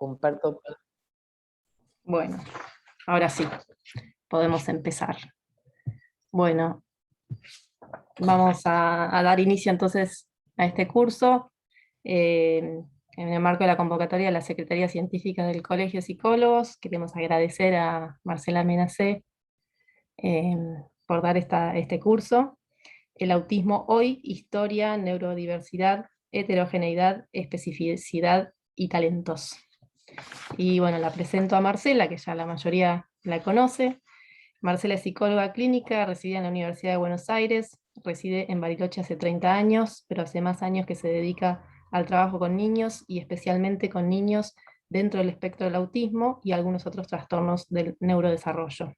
comparto. Bueno, ahora sí, podemos empezar. Bueno, vamos a dar inicio entonces a este curso. En el marco de la convocatoria de la Secretaría Científica del Colegio de Psicólogos, queremos agradecer a Marcela Menacé eh, por dar este curso. El autismo hoy, historia, neurodiversidad, heterogeneidad, especificidad y talentos. Y bueno, la presento a Marcela, que ya la mayoría la conoce. Marcela es psicóloga clínica, reside en la Universidad de Buenos Aires, reside en Bariloche hace 30 años, pero hace más años que se dedica al trabajo con niños y especialmente con niños dentro del espectro del autismo y algunos otros trastornos del neurodesarrollo.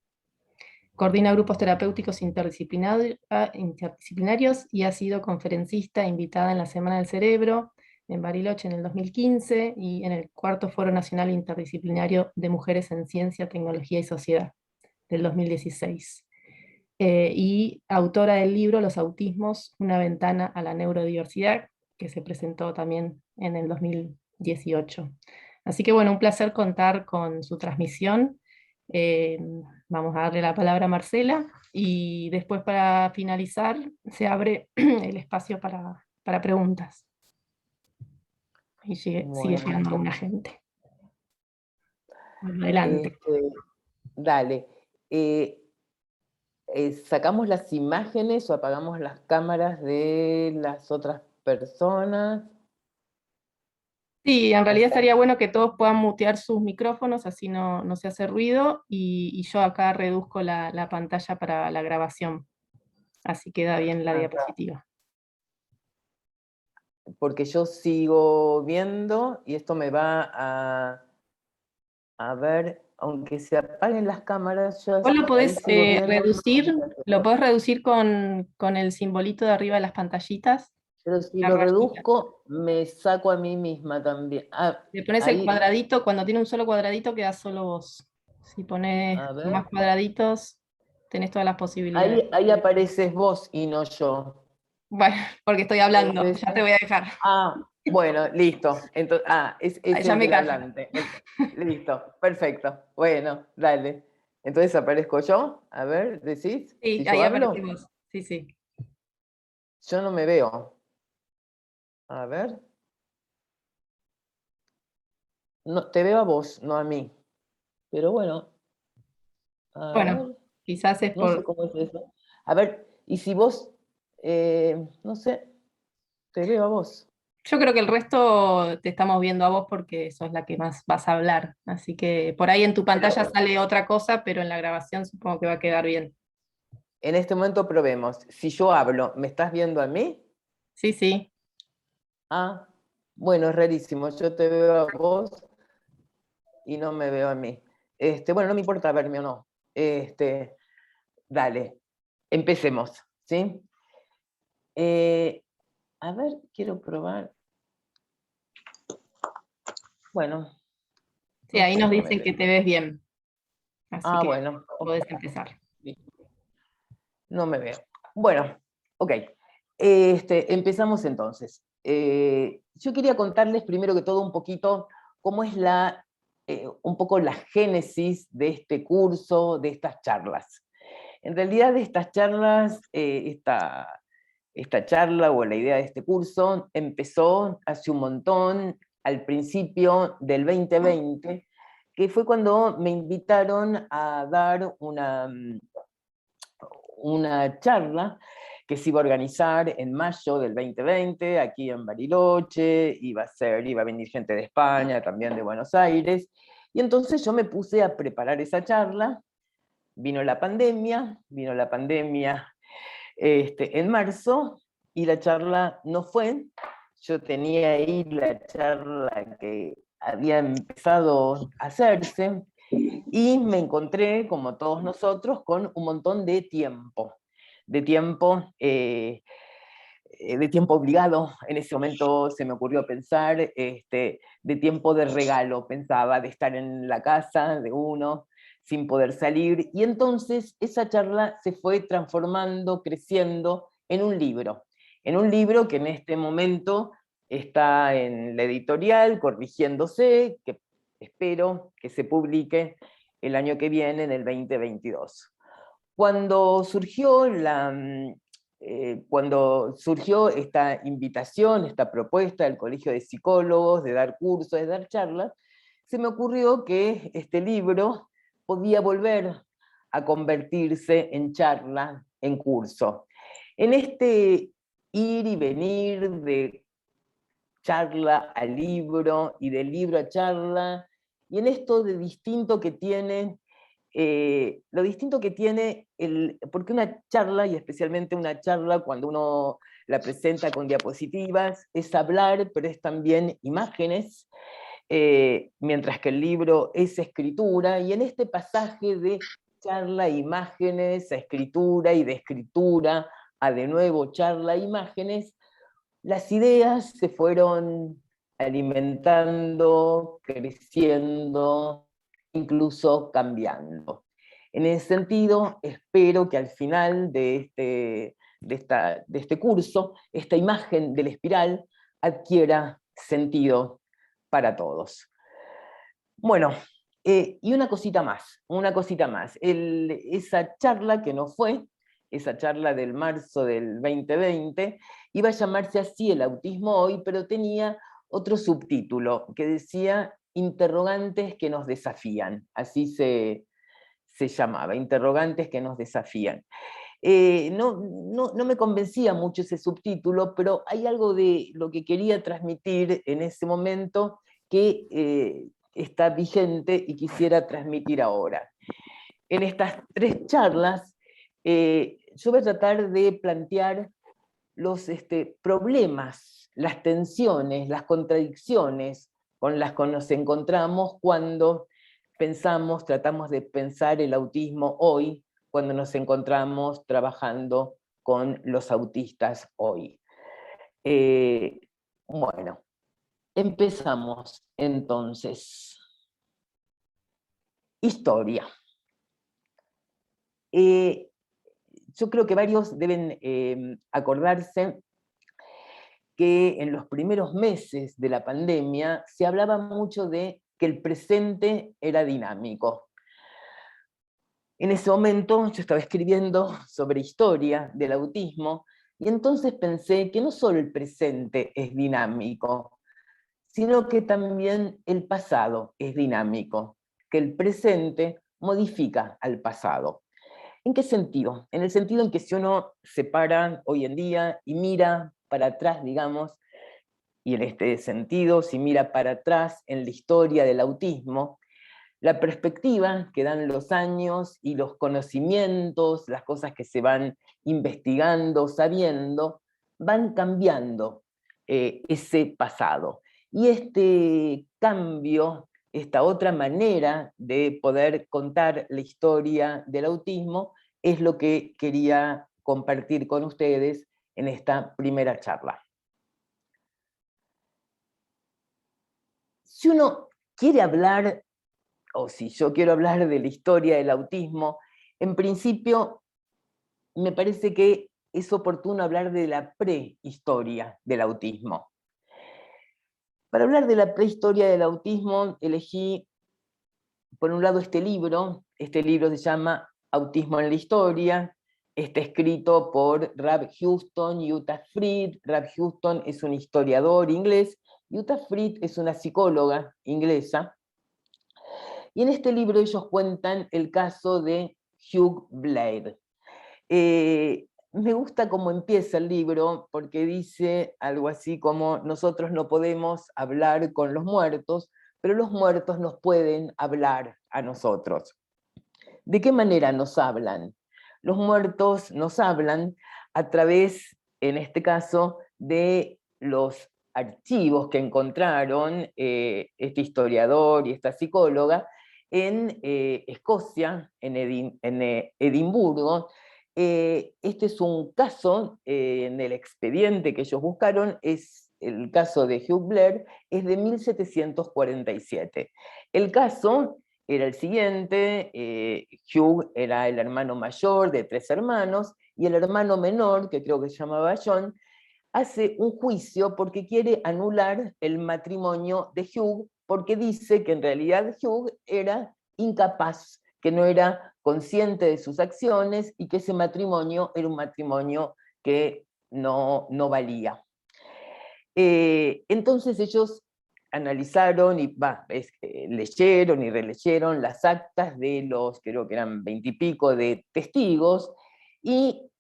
Coordina grupos terapéuticos interdisciplinarios y ha sido conferencista invitada en la Semana del Cerebro en Bariloche en el 2015 y en el cuarto Foro Nacional Interdisciplinario de Mujeres en Ciencia, Tecnología y Sociedad del 2016. Y autora del libro Los autismos, una ventana a la neurodiversidad, que se presentó también en el 2018. Así que bueno, un placer contar con su transmisión. Eh, Vamos a darle la palabra a Marcela y después para finalizar se abre el espacio para preguntas. Y sigue Bueno, llegando una gente. Adelante. dale. ¿Sacamos las imágenes o apagamos las cámaras de las otras personas? Sí, en realidad estaría bueno que todos puedan mutear sus micrófonos, así no se hace ruido, y yo acá reduzco la pantalla para la grabación, así queda bien la diapositiva. Porque yo sigo viendo y esto me va a ver, aunque se apaguen las cámaras, yo Vos lo ahí podés sigo viendo. reducir con el simbolito de arriba de las pantallitas, Pero si la lo rayita. reduzco, me saco a mí misma también. Ah, Le pones el ahí, cuadradito, cuando tiene un solo cuadradito queda solo vos. Si pones a ver. más cuadraditos, tenés todas las posibilidades. Ahí apareces vos y no yo. Bueno, porque estoy hablando, ¿Puede ya te ser? voy a dejar. Bueno, listo. Entonces, es Ya el me del callo. hablante. Listo, perfecto. Bueno, dale. Entonces aparezco yo. A ver, decís. Sí, Si yo ahí hablo, aparecimos. Sí, sí. yo no me veo. A ver. No, te veo a vos, no a mí. Pero bueno, a Bueno, ver. quizás es No sé por... cómo es eso. A ver, y si vos, no sé, te veo a vos. Yo creo que el resto te estamos viendo a vos porque sos la que más vas a hablar. Así que por ahí en tu pantalla Pero sale otra cosa, pero en la grabación supongo que va a quedar bien. en este momento probemos. Si yo hablo, ¿me estás viendo a mí? Sí, sí. Ah, bueno, es rarísimo. Yo te veo a vos y no me veo a mí. Bueno, no me importa verme o no. Dale, empecemos, ¿sí? A ver, quiero probar. Bueno, Sí, no ahí sé, nos no me dicen veo. que te ves bien. Así que Bueno, ok, podés empezar. no me veo. Bueno, ok. Empezamos entonces. Yo quería contarles primero que todo un poquito cómo es un poco la génesis de este curso, de estas charlas. En realidad, estas charlas, esta charla o la idea de este curso empezó hace un montón, al principio del 2020, que fue cuando me invitaron a dar una charla que se iba a organizar en mayo del 2020, aquí en Bariloche, iba a venir gente de España, también de Buenos Aires, y entonces yo me puse a preparar esa charla. Vino la pandemia en marzo, y la charla no fue. Yo tenía ahí la charla que había empezado a hacerse, y me encontré, como todos nosotros, con un montón de tiempo, de tiempo, de tiempo obligado. En ese momento se me ocurrió pensar, de tiempo de regalo, pensaba, de estar en la casa de uno, sin poder salir, y entonces esa charla se fue transformando, creciendo en un libro que en este momento está en la editorial, corrigiéndose, que espero que se publique el año que viene, en el 2022. Cuando surgió esta invitación, esta propuesta del Colegio de Psicólogos, de dar cursos, de dar charlas, se me ocurrió que este libro podía volver a convertirse en charla, en curso. En este ir y venir de charla a libro y de libro a charla, y en esto de distinto que tiene, lo distinto que tiene, porque una charla, y especialmente una charla cuando uno la presenta con diapositivas, es hablar, pero es también imágenes, mientras que el libro es escritura, y en este pasaje de charla, imágenes, a escritura, y de escritura a de nuevo charla, imágenes, las ideas se fueron alimentando, creciendo, incluso cambiando. En ese sentido, espero que al final de este curso, esta imagen de la espiral adquiera sentido para todos. Bueno, y una cosita más, esa charla que no fue, esa charla del marzo del 2020, iba a llamarse así El autismo hoy, pero tenía otro subtítulo que decía Interrogantes que nos desafían, así se llamaba, Interrogantes que nos desafían. No me convencía mucho ese subtítulo, pero hay algo de lo que quería transmitir en ese momento que está vigente y quisiera transmitir ahora. En estas 3 charlas, yo voy a tratar de plantear los problemas, las tensiones, las contradicciones con las que nos encontramos cuando tratamos de pensar el autismo hoy, cuando nos encontramos trabajando con los autistas hoy. Bueno, empezamos entonces. Historia. Yo creo que varios deben acordarse que en los primeros meses de la pandemia se hablaba mucho de que el presente era dinámico. En ese momento yo estaba escribiendo sobre historia del autismo y entonces pensé que no solo el presente es dinámico, sino que también el pasado es dinámico, que el presente modifica al pasado. ¿En qué sentido? En el sentido en que si uno se para hoy en día y mira para atrás, digamos, y en este sentido, si mira para atrás en la historia del autismo, la perspectiva que dan los años y los conocimientos, las cosas que se van investigando, sabiendo, van cambiando ese pasado. Y este cambio, esta otra manera de poder contar la historia del autismo, es lo que quería compartir con ustedes en esta primera charla. Si uno quiere hablar, o si yo quiero hablar de la historia del autismo, en principio me parece que es oportuno hablar de la prehistoria del autismo. Para hablar de la prehistoria del autismo, elegí, por un lado, este libro se llama Autismo en la Historia, está escrito por Rab Houston y Uta Frith. Rab Houston es un historiador inglés, y Uta Frith es una psicóloga inglesa. Y en este libro ellos cuentan el caso de Hugh Blair. Me gusta cómo empieza el libro, porque dice algo así como: nosotros no podemos hablar con los muertos, pero los muertos nos pueden hablar a nosotros. ¿De qué manera nos hablan? Los muertos nos hablan a través, en este caso, de los archivos que encontraron este historiador y esta psicóloga en Escocia, en Edimburgo. Este es un caso, en el expediente que ellos buscaron, es el caso de Hugh Blair, es de 1747. El caso era el siguiente: Hugh era el hermano mayor de 3 hermanos, y el hermano menor, que creo que se llamaba John, hace un juicio porque quiere anular el matrimonio de Hugh, porque dice que en realidad Hugh era incapaz, que no era consciente de sus acciones y que ese matrimonio era un matrimonio que no valía. Entonces ellos analizaron y leyeron y releyeron las actas de los, creo que eran 20 y pico de testigos, y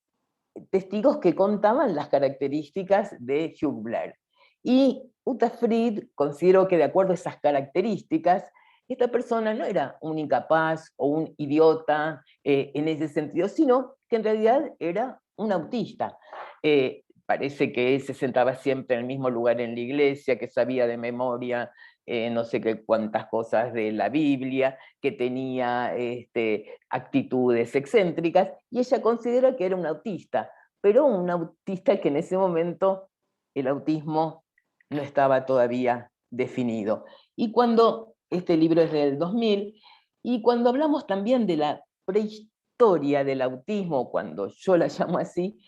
testigos que contaban las características de Hugh Blair. Y Uta Frith consideró que de acuerdo a esas características, esta persona no era un incapaz o un idiota en ese sentido, sino que en realidad era un autista. Parece que él se sentaba siempre en el mismo lugar en la iglesia, que sabía de memoria no sé qué cuántas cosas de la Biblia, que tenía actitudes excéntricas, y ella considera que era un autista, pero un autista que en ese momento el autismo no estaba todavía definido. Y cuando, este libro es del 2000, y cuando hablamos también de la prehistoria del autismo, cuando yo la llamo así,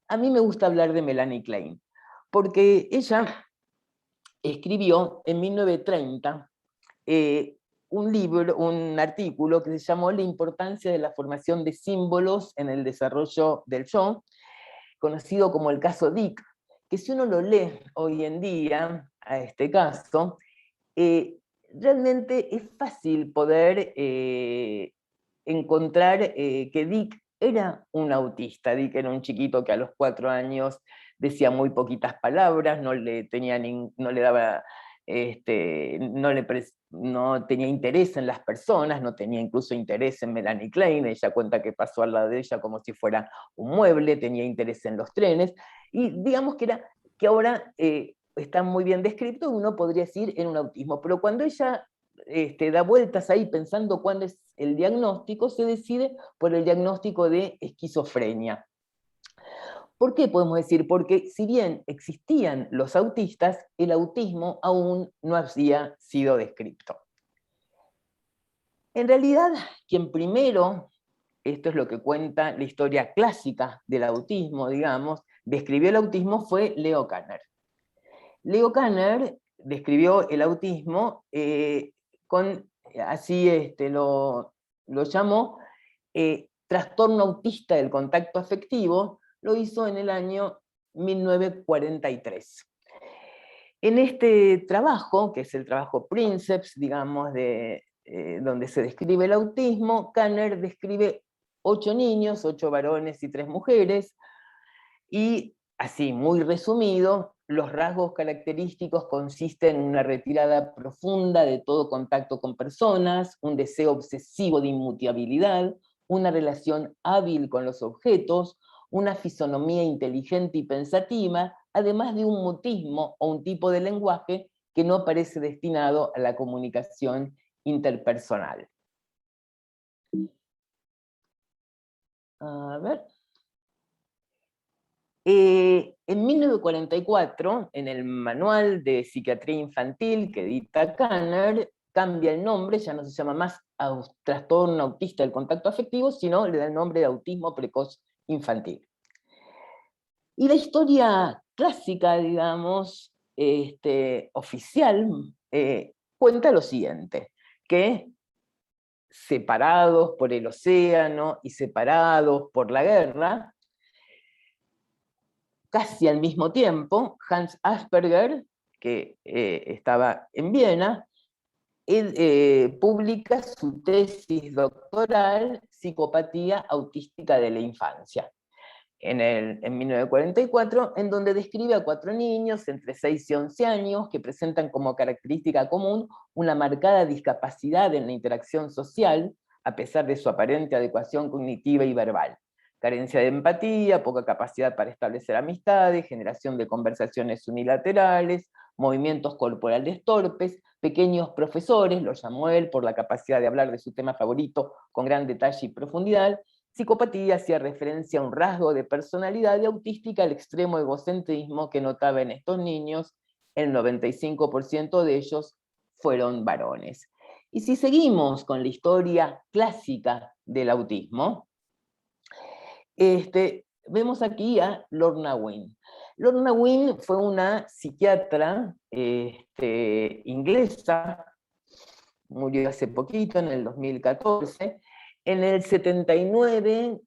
a mí me gusta hablar de Melanie Klein, porque ella escribió en 1930 un artículo que se llamó La importancia de la formación de símbolos en el desarrollo del yo, conocido como el caso Dick, que si uno lo lee hoy en día, a este caso, realmente es fácil poder encontrar que Dick era un autista. Dick era un chiquito que a los 4 años decía muy poquitas palabras, no le daba, no tenía interés en las personas, no tenía incluso interés en Melanie Klein. Ella cuenta que pasó al lado de ella como si fuera un mueble, tenía interés en los trenes, y digamos que ahora está muy bien descrito, uno podría decir en un autismo, pero cuando ella da vueltas ahí pensando cuál es el diagnóstico, se decide por el diagnóstico de esquizofrenia. ¿Por qué podemos decir? Porque si bien existían los autistas, el autismo aún no había sido descrito. En realidad, quien primero, esto es lo que cuenta la historia clásica del autismo, digamos, describió el autismo fue Leo Kanner. Leo Kanner describió el autismo así lo llamó trastorno autista del contacto afectivo, lo hizo en el año 1943. En este trabajo, que es el trabajo Princeps, digamos, donde se describe el autismo, Kanner describe 8 niños, 8 varones y 3 mujeres, y así, muy resumido, los rasgos característicos consisten en una retirada profunda de todo contacto con personas, un deseo obsesivo de inmutabilidad, una relación hábil con los objetos, una fisonomía inteligente y pensativa, además de un mutismo o un tipo de lenguaje que no parece destinado a la comunicación interpersonal. A ver. En 1944, en el Manual de Psiquiatría Infantil que edita Kanner, cambia el nombre, ya no se llama más trastorno autista del contacto afectivo, sino le da el nombre de autismo precoz infantil. Y la historia clásica, digamos, oficial, cuenta lo siguiente, que separados por el océano y separados por la guerra, casi al mismo tiempo, Hans Asperger, que estaba en Viena, él publica su tesis doctoral, Psicopatía autística de la infancia, en 1944, en donde describe a 4 niños entre 6 y 11 años que presentan como característica común una marcada discapacidad en la interacción social, a pesar de su aparente adecuación cognitiva y verbal. Carencia de empatía, poca capacidad para establecer amistades, generación de conversaciones unilaterales, movimientos corporales torpes, pequeños profesores, lo llamó él por la capacidad de hablar de su tema favorito con gran detalle y profundidad. Psicopatía hacía referencia a un rasgo de personalidad autística al extremo egocentrismo que notaba en estos niños. El 95% de ellos fueron varones. Y si seguimos con la historia clásica del autismo, vemos aquí a Lorna Wynne. Lorna Wynne fue una psiquiatra inglesa murió hace poquito, en el 2014. En el 79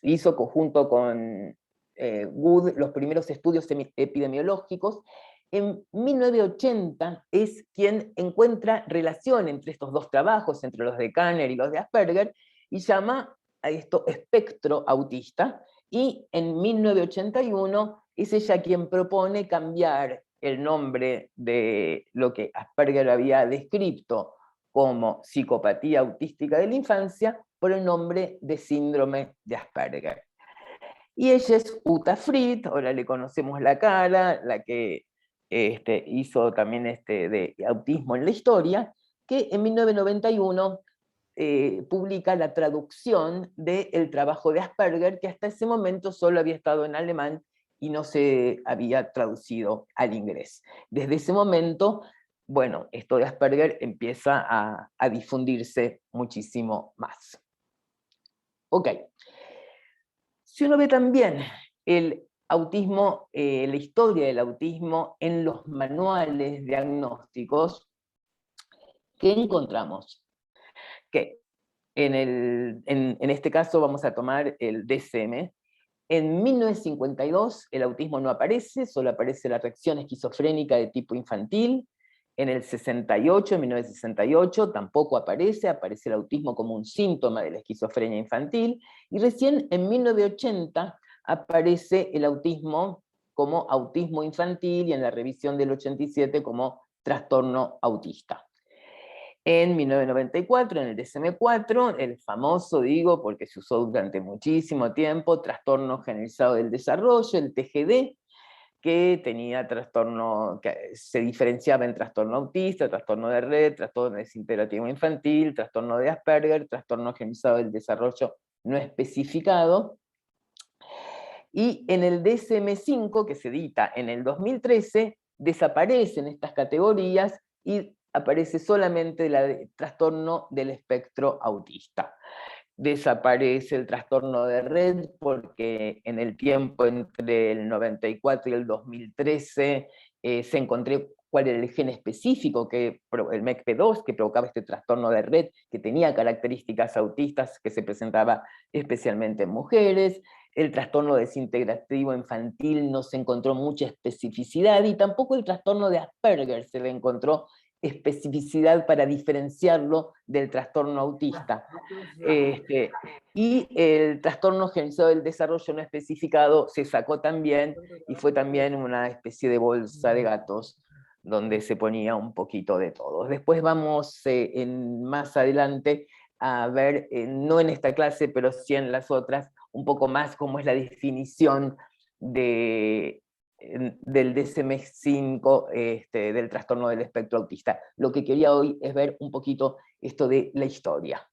hizo conjunto con Wood los primeros estudios epidemiológicos. En 1980 es quien encuentra relación entre estos dos trabajos, entre los de Kanner y los de Asperger, y llama a esto espectro autista, y en 1981 es ella quien propone cambiar el nombre de lo que Asperger había descrito como psicopatía autística de la infancia por el nombre de síndrome de Asperger. Y ella es Uta Frith, ahora le conocemos la cara, la que hizo también de autismo en la historia, que en 1991 publica la traducción del trabajo de Asperger, que hasta ese momento solo había estado en alemán y no se había traducido al inglés. Desde ese momento, bueno, esto de Asperger empieza a difundirse muchísimo más. Ok. Si uno ve también el autismo, la historia del autismo en los manuales diagnósticos, ¿qué encontramos? Que en este caso vamos a tomar el DSM. En 1952 el autismo no aparece, solo aparece la reacción esquizofrénica de tipo infantil. En el 68, en 1968, tampoco aparece el autismo como un síntoma de la esquizofrenia infantil, y recién en 1980 aparece el autismo como autismo infantil, y en la revisión del 87 como trastorno autista. En 1994, en el DSM-4, el famoso, digo, porque se usó durante muchísimo tiempo, trastorno generalizado del desarrollo, el TGD, que tenía trastorno, que se diferenciaba en trastorno autista, trastorno de red, trastorno desintegrativo infantil, trastorno de Asperger, trastorno generalizado del desarrollo no especificado. Y en el DSM-5, que se edita en el 2013, desaparecen estas categorías y aparece solamente el trastorno del espectro autista. Desaparece el trastorno de red porque en el tiempo entre el 94 y el 2013 se encontró cuál era el gen específico, el MECP2, que provocaba este trastorno de red, que tenía características autistas, que se presentaba especialmente en mujeres. El trastorno desintegrativo infantil no se encontró mucha especificidad, y tampoco el trastorno de Asperger se le encontró especificidad para diferenciarlo del trastorno autista. Y el trastorno generalizado del desarrollo no especificado se sacó también, y fue también una especie de bolsa de gatos donde se ponía un poquito de todo. Después vamos más adelante a ver, no en esta clase, pero sí en las otras, un poco más cómo es la definición del DSM-5 del trastorno del espectro autista. Lo que quería hoy es ver un poquito esto de la historia.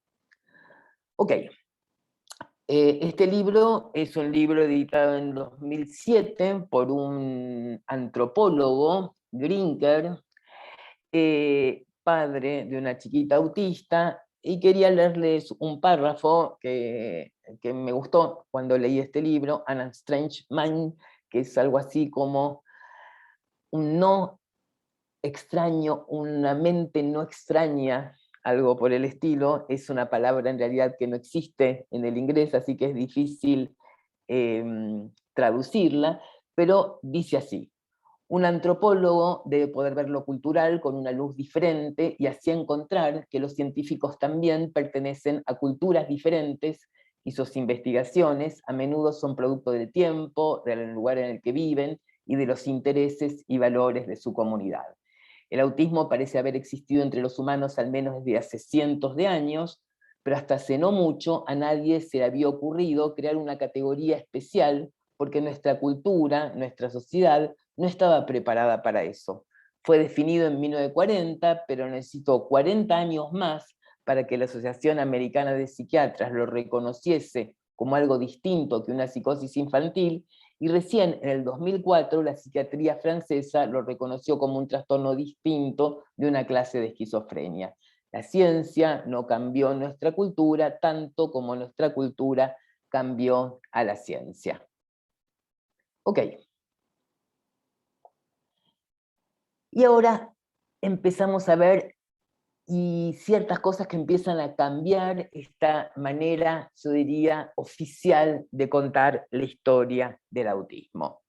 Ok. Este libro es un libro editado en 2007 por un antropólogo, Grinker, padre de una chiquita autista, y quería leerles un párrafo que me gustó cuando leí este libro, An Strange Mind, que es algo así como un no extraño, una mente no extraña, algo por el estilo. Es una palabra en realidad que no existe en el inglés, así que es difícil traducirla, pero dice así: un antropólogo debe poder ver lo cultural con una luz diferente y así encontrar que los científicos también pertenecen a culturas diferentes, y sus investigaciones a menudo son producto del tiempo, del lugar en el que viven y de los intereses y valores de su comunidad. El autismo parece haber existido entre los humanos al menos desde hace cientos de años, pero hasta hace no mucho a nadie se le había ocurrido crear una categoría especial, porque nuestra cultura, nuestra sociedad, no estaba preparada para eso. Fue definido en 1940, pero necesitó 40 años más para que la Asociación Americana de Psiquiatras lo reconociese como algo distinto que una psicosis infantil, y recién en el 2004 la psiquiatría francesa lo reconoció como un trastorno distinto de una clase de esquizofrenia. La ciencia no cambió nuestra cultura tanto como nuestra cultura cambió a la ciencia. Ok. Y ahora empezamos a ver y ciertas cosas que empiezan a cambiar esta manera, yo diría, oficial de contar la historia del autismo.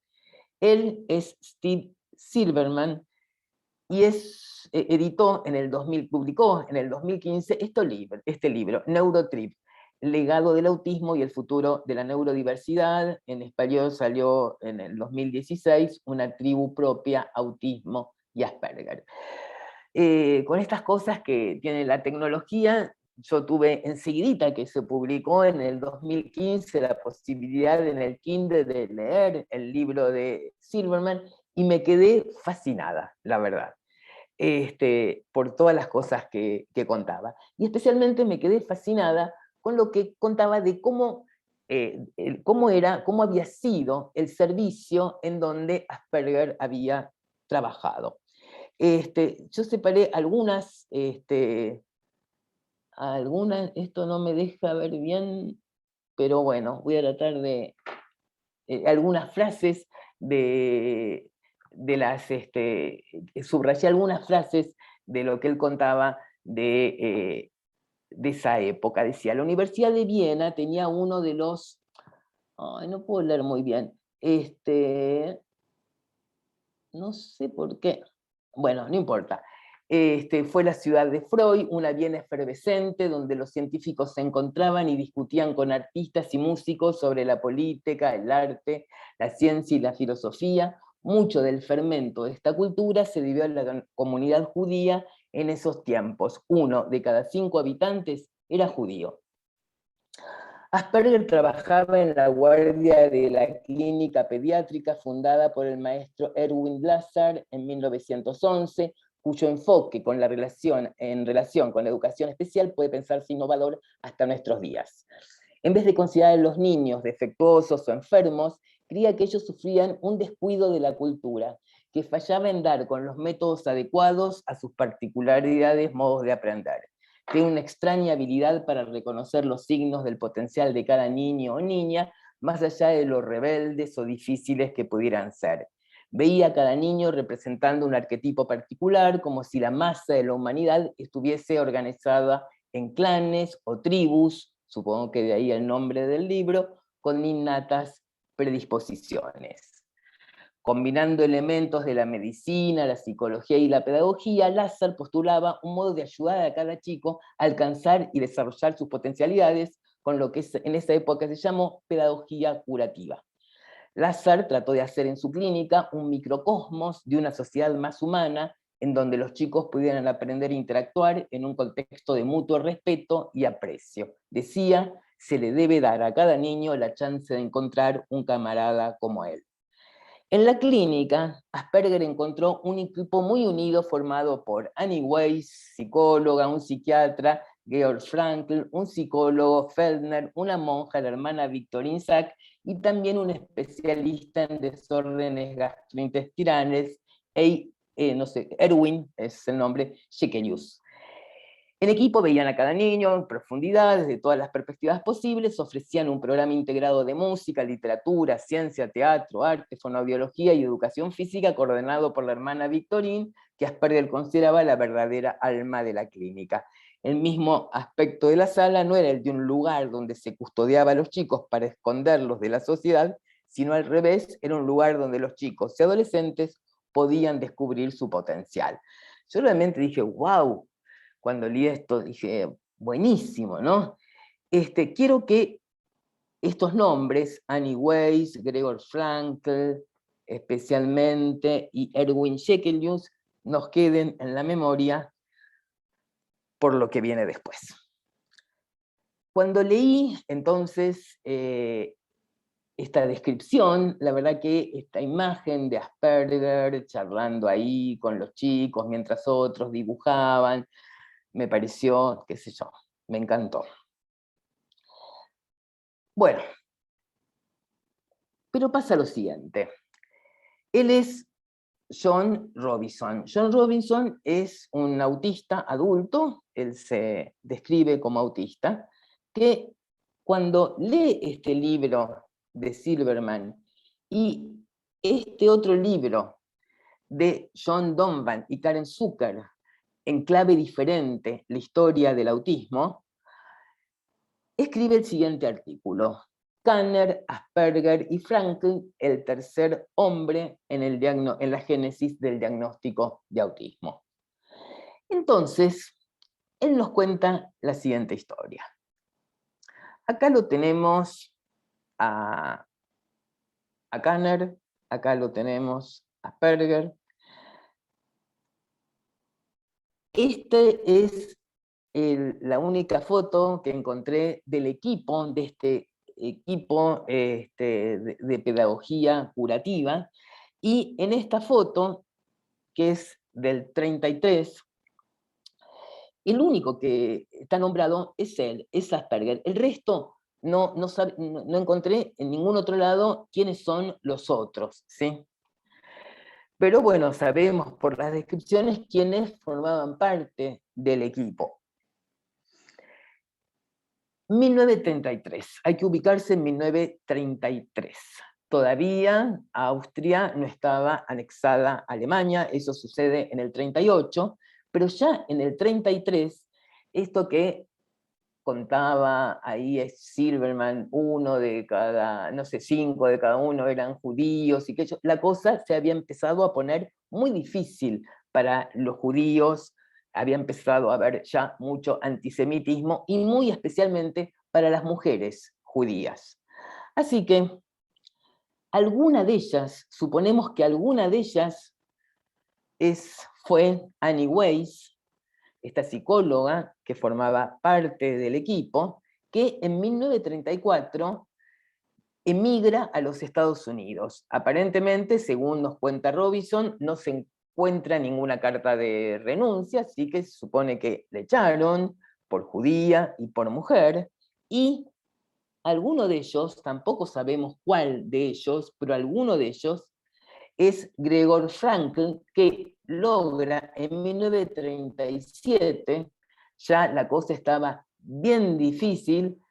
Él es Steve Silverman y editó en el 2000, publicó en el 2015 este libro, Neurotrip, Legado del autismo y el futuro de la neurodiversidad. En español salió en el 2016, Una tribu propia, autismo y Asperger. Con estas cosas que tiene la tecnología, yo tuve enseguida que se publicó en el 2015 la posibilidad en el Kindle de leer el libro de Silverman y me quedé fascinada, la verdad, por todas las cosas que contaba. Y especialmente me quedé fascinada con lo que contaba de cómo había sido el servicio en donde Asperger había trabajado. Yo separé algunas, esto no me deja ver bien, pero bueno, voy a tratar de, algunas frases subrayé algunas frases de lo que él contaba de esa época. Decía, la Universidad de Viena tenía uno de los, ay, no puedo leer muy bien, no sé por qué, bueno, no importa. Fue la ciudad de Freud, una Viena efervescente, donde los científicos se encontraban y discutían con artistas y músicos sobre la política, el arte, la ciencia y la filosofía. Mucho del fermento de esta cultura se debió a la comunidad judía en esos tiempos. 1 de cada 5 habitantes era judío. Asperger trabajaba en la guardia de la clínica pediátrica fundada por el maestro Erwin Lazar en 1911, cuyo enfoque en relación con la educación especial puede pensarse innovador hasta nuestros días. En vez de considerar a los niños defectuosos o enfermos, creía que ellos sufrían un descuido de la cultura, que fallaba en dar con los métodos adecuados a sus particularidades, modos de aprender. Tiene una extraña habilidad para reconocer los signos del potencial de cada niño o niña, más allá de lo rebeldes o difíciles que pudieran ser. Veía a cada niño representando un arquetipo particular, como si la masa de la humanidad estuviese organizada en clanes o tribus, supongo que de ahí el nombre del libro, con innatas predisposiciones. Combinando elementos de la medicina, la psicología y la pedagogía, Lazar postulaba un modo de ayudar a cada chico a alcanzar y desarrollar sus potencialidades, con lo que en esa época se llamó pedagogía curativa. Lazar trató de hacer en su clínica un microcosmos de una sociedad más humana, en donde los chicos pudieran aprender a interactuar en un contexto de mutuo respeto y aprecio. Decía, se le debe dar a cada niño la chance de encontrar un camarada como él. En la clínica, Asperger encontró un equipo muy unido formado por Annie Weiss, psicóloga, un psiquiatra, Georg Frankl, un psicólogo, Feldner, una monja, la hermana Victorine Sack, y también un especialista en desórdenes gastrointestinales, Erwin, es el nombre, Shekelius. En equipo veían a cada niño en profundidad, desde todas las perspectivas posibles, ofrecían un programa integrado de música, literatura, ciencia, teatro, arte, fonoaudiología y educación física coordinado por la hermana Victorine, que Asperger consideraba la verdadera alma de la clínica. El mismo aspecto de la sala no era el de un lugar donde se custodiaba a los chicos para esconderlos de la sociedad, sino al revés, era un lugar donde los chicos y adolescentes podían descubrir su potencial. Yo realmente dije, wow, cuando leí esto dije, buenísimo, ¿no? Quiero que estos nombres, Annie Weiss, Gregor Frankl, especialmente, y Erwin Shekelius, nos queden en la memoria por lo que viene después. Cuando leí entonces esta descripción, la verdad que esta imagen de Asperger charlando ahí con los chicos mientras otros dibujaban, me pareció, qué sé yo, me encantó. Bueno, pero pasa lo siguiente. Él es John Robinson. John Robinson es un autista adulto, él se describe como autista, que cuando lee este libro de Silverman y este otro libro de John Donvan y Karen Zucker, en clave diferente, la historia del autismo, escribe el siguiente artículo: Kanner, Asperger y Frankl, el tercer hombre en la génesis del diagnóstico de autismo. Entonces, él nos cuenta la siguiente historia. Acá lo tenemos a Kanner, acá lo tenemos a Asperger. Este es la única foto que encontré del equipo, de este equipo de pedagogía curativa, y en esta foto, que es del 33, el único que está nombrado es él, es Asperger. El resto no encontré en ningún otro lado quiénes son los otros, ¿sí? Pero bueno, sabemos por las descripciones quiénes formaban parte del equipo. 1933, hay que ubicarse en 1933. Todavía Austria no estaba anexada a Alemania, eso sucede en el 38, pero ya en el 33, esto que contaba ahí es Silverman, 1 de cada, no sé, 5 de cada uno eran judíos, y que la cosa se había empezado a poner muy difícil para los judíos, había empezado a haber ya mucho antisemitismo, y muy especialmente para las mujeres judías. Así que alguna de ellas, suponemos que alguna de ellas fue Annie Weiss, esta psicóloga que formaba parte del equipo, que en 1934 emigra a los Estados Unidos. Aparentemente, según nos cuenta Robinson, no se encuentra ninguna carta de renuncia, así que se supone que le echaron por judía y por mujer, y alguno de ellos, tampoco sabemos cuál de ellos, pero alguno de ellos es Gregor Frankl, que logra en 1937, ya la cosa estaba bien difícil,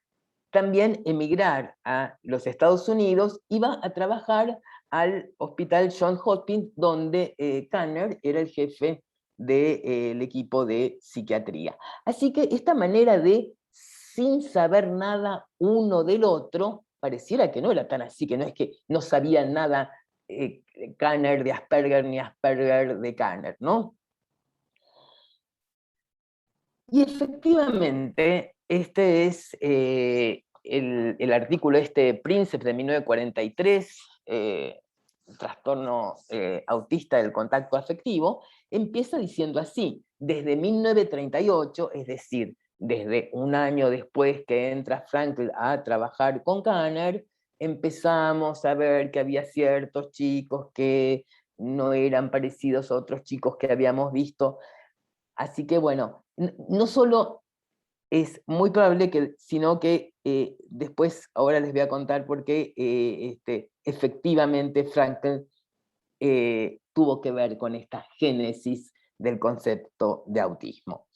también emigrar a los Estados Unidos y va a trabajar al Hospital Johns Hopkins, donde Kanner era el jefe del equipo de psiquiatría. Así que esta manera de, sin saber nada uno del otro, pareciera que no era tan así, que no es que no sabían nada Kanner de Asperger ni Asperger de Kanner, ¿no? Y efectivamente, este es el artículo Princeps de 1943, trastorno autista del contacto afectivo, empieza diciendo así: desde 1938, es decir, desde un año después que entra Frankl a trabajar con Kanner, empezamos a ver que había ciertos chicos que no eran parecidos a otros chicos que habíamos visto. Así que bueno, no solo es muy probable que, sino que después, ahora les voy a contar por qué efectivamente Frankl tuvo que ver con esta génesis del concepto de autismo.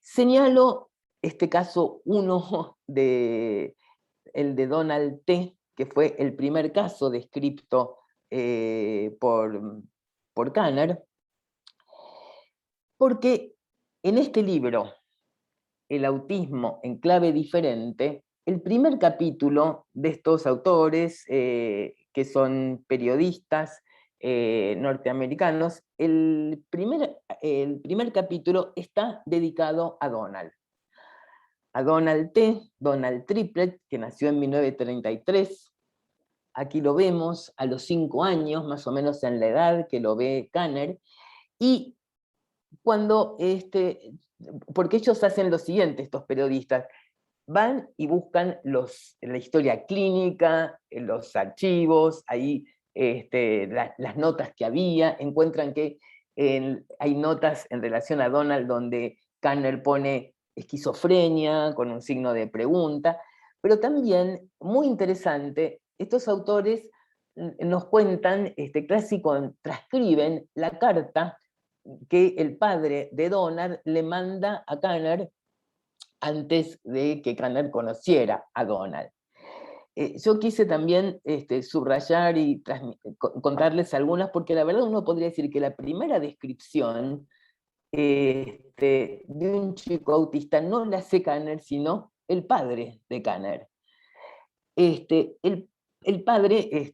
Señalo este caso 1 el de Donald T., que fue el primer caso descrito por Kanner, porque en este libro, El autismo en clave diferente, el primer capítulo de estos autores, que son periodistas norteamericanos, el primer capítulo está dedicado a Donald T., Donald Triplett, que nació en 1933. Aquí lo vemos a los 5 años, más o menos en la edad que lo ve Kanner, y cuando porque ellos hacen lo siguiente, estos periodistas, van y buscan la historia clínica, los archivos, ahí las notas que había, encuentran que hay notas en relación a Donald donde Kanner pone esquizofrenia con un signo de pregunta, pero también, muy interesante, estos autores nos cuentan, transcriben la carta que el padre de Donald le manda a Kanner antes de que Kanner conociera a Donald. Yo quise también subrayar y contarles algunas, porque la verdad uno podría decir que la primera descripción de un chico autista no la hace Kanner, sino el padre de Kanner. El padre,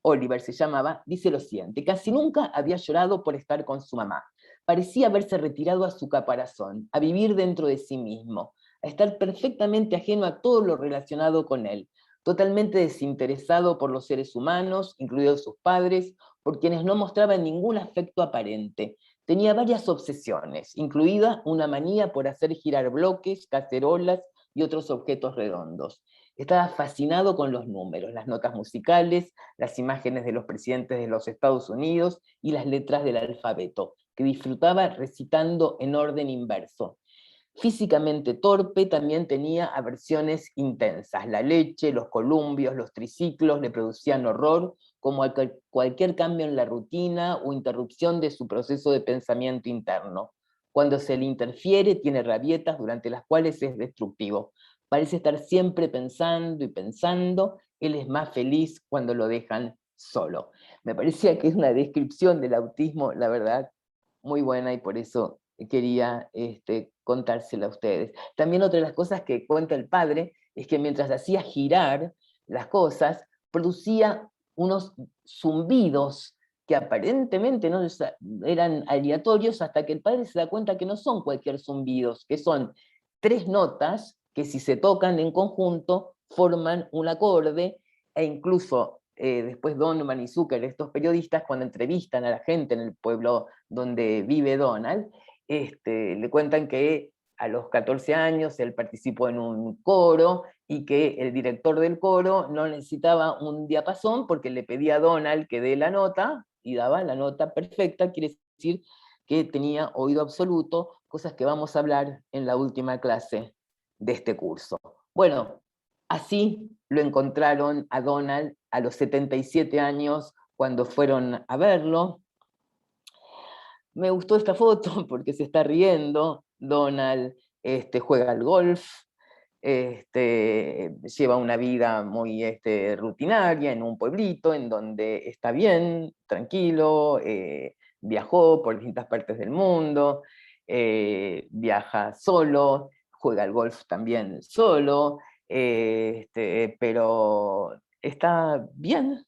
Oliver se llamaba, dice lo siguiente: casi nunca había llorado por estar con su mamá. Parecía haberse retirado a su caparazón, a vivir dentro de sí mismo, a estar perfectamente ajeno a todo lo relacionado con él, totalmente desinteresado por los seres humanos, incluidos sus padres, por quienes no mostraban ningún afecto aparente. Tenía varias obsesiones, incluida una manía por hacer girar bloques, cacerolas y otros objetos redondos. Estaba fascinado con los números, las notas musicales, las imágenes de los presidentes de los Estados Unidos y las letras del alfabeto, que disfrutaba recitando en orden inverso. Físicamente torpe, también tenía aversiones intensas. La leche, los columpios, los triciclos le producían horror, como cualquier cambio en la rutina o interrupción de su proceso de pensamiento interno. Cuando se le interfiere, tiene rabietas durante las cuales es destructivo. Parece estar siempre pensando y pensando. Él es más feliz cuando lo dejan solo. Me parecía que es una descripción del autismo, la verdad, muy buena, y por eso quería contársela a ustedes. También otra de las cosas que cuenta el padre es que mientras hacía girar las cosas, producía unos zumbidos que aparentemente no eran aleatorios, hasta que el padre se da cuenta que no son cualquier zumbidos, que son 3 notas que, si se tocan en conjunto, forman un acorde, e incluso después Donovan y Zucker, estos periodistas, cuando entrevistan a la gente en el pueblo donde vive Donald, le cuentan que a los 14 años él participó en un coro, y que el director del coro no necesitaba un diapasón porque le pedía a Donald que dé la nota, y daba la nota perfecta. Quiere decir que tenía oído absoluto, cosas que vamos a hablar en la última clase de este curso. Bueno, así lo encontraron a Donald a los 77 años cuando fueron a verlo. Me gustó esta foto porque se está riendo. Donald juega al golf, lleva una vida muy rutinaria en un pueblito en donde está bien, tranquilo, viajó por distintas partes del mundo, viaja solo, juega al golf también solo, pero está bien.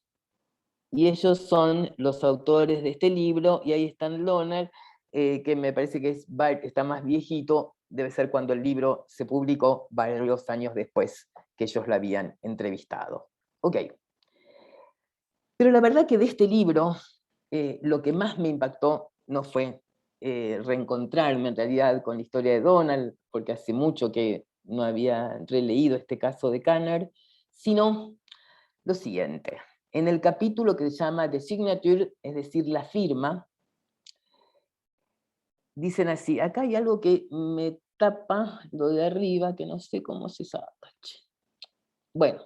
Y ellos son los autores de este libro, y ahí están Loner, que me parece que está más viejito, debe ser cuando el libro se publicó varios años después que ellos la habían entrevistado. Ok. Pero la verdad que de este libro, lo que más me impactó no fue reencontrarme en realidad con la historia de Donald, porque hace mucho que no había releído este caso de Kanner, sino lo siguiente. En el capítulo que se llama The Signature, es decir, la firma, dicen así: acá hay algo que me tapa lo de arriba, que no sé cómo se saca. Bueno,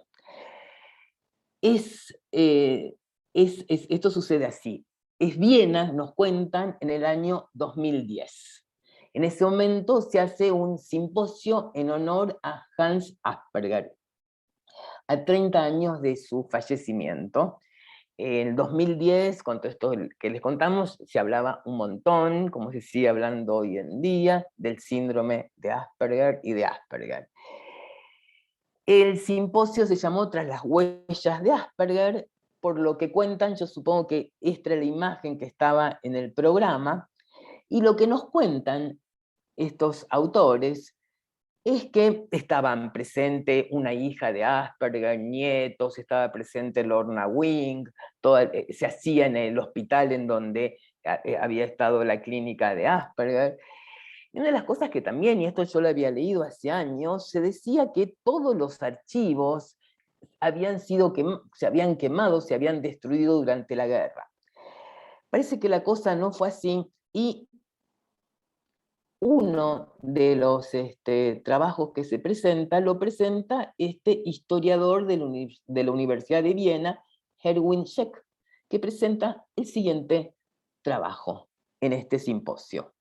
esto sucede así. Es Viena, nos cuentan, en el año 2010. En ese momento se hace un simposio en honor a Hans Asperger, a 30 años de su fallecimiento. En el 2010, con todo esto que les contamos, se hablaba un montón, como se sigue hablando hoy en día, del síndrome de Asperger y de Asperger. El simposio se llamó Tras las huellas de Asperger, por lo que cuentan. Yo supongo que esta era la imagen que estaba en el programa, y lo que nos cuentan estos autores es que estaban presente una hija de Asperger, nietos, estaba presente Lorna Wing, se hacía en el hospital en donde había estado la clínica de Asperger. Y una de las cosas que también, y esto yo lo había leído hace años, se decía que todos los archivos se habían quemado, se habían destruido durante la guerra. Parece que la cosa no fue así, y uno de los trabajos que se presenta, lo presenta este historiador de la Universidad de Viena, Erwin Scheck, que presenta el siguiente trabajo en este simposio: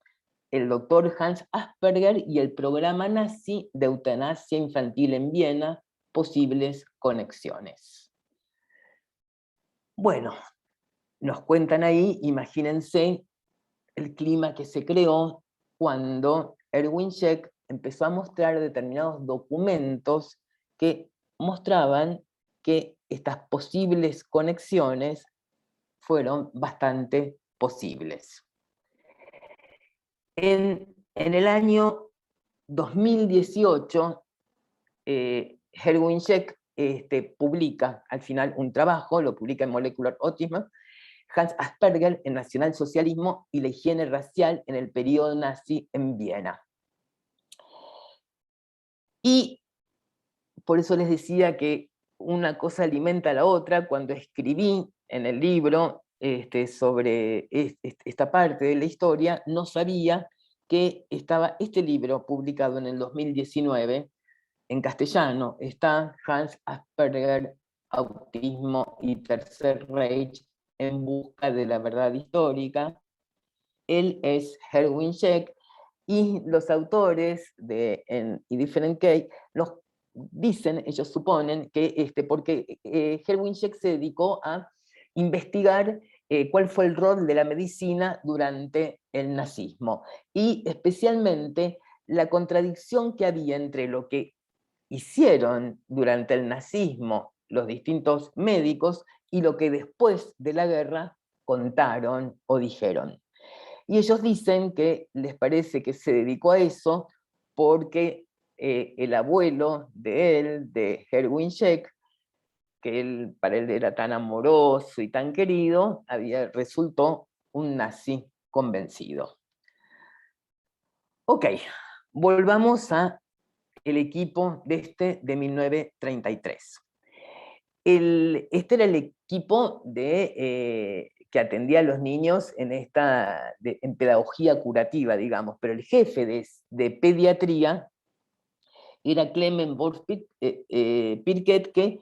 el doctor Hans Asperger y el programa nazi de eutanasia infantil en Viena, posibles conexiones. Bueno, nos cuentan ahí, imagínense el clima que se creó cuando Erwin Scheck empezó a mostrar determinados documentos que mostraban que estas posibles conexiones fueron bastante posibles. En el año 2018, Erwin Scheck publica al final un trabajo, lo publica en Molecular Autism, Hans Asperger, el nacionalsocialismo y la higiene racial en el periodo nazi en Viena. Y por eso les decía que una cosa alimenta a la otra. Cuando escribí en el libro sobre esta parte de la historia, no sabía que estaba este libro publicado en el 2019 en castellano. Está Hans Asperger, Autismo y Tercer Reich en busca de la verdad histórica. Él es Erwin Scheck, y los autores de Indifferent Case los dicen, ellos suponen, que porque Erwin Scheck se dedicó a investigar cuál fue el rol de la medicina durante el nazismo, y especialmente la contradicción que había entre lo que hicieron durante el nazismo los distintos médicos y lo que después de la guerra contaron o dijeron. Y ellos dicen que les parece que se dedicó a eso porque el abuelo de él, de Erwin Scheck, que para él era tan amoroso y tan querido, resultó un nazi convencido. Ok, volvamos a el equipo de 1933. Este era el equipo que atendía a los niños en pedagogía curativa, digamos, pero el jefe de pediatría era Clement Birket, que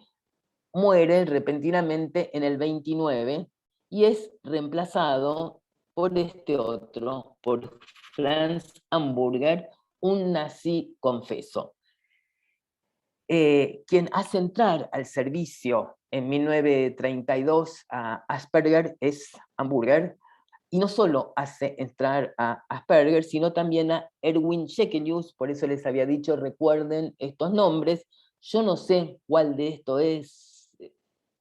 muere repentinamente en el 29 y es reemplazado por este otro, por Franz Hamburger, un nazi confeso. Quien hace entrar al servicio en 1932 a Asperger es Hamburger, y no solo hace entrar a Asperger, sino también a Erwin Scheckelius. Por eso les había dicho, recuerden estos nombres. Yo no sé cuál de esto es,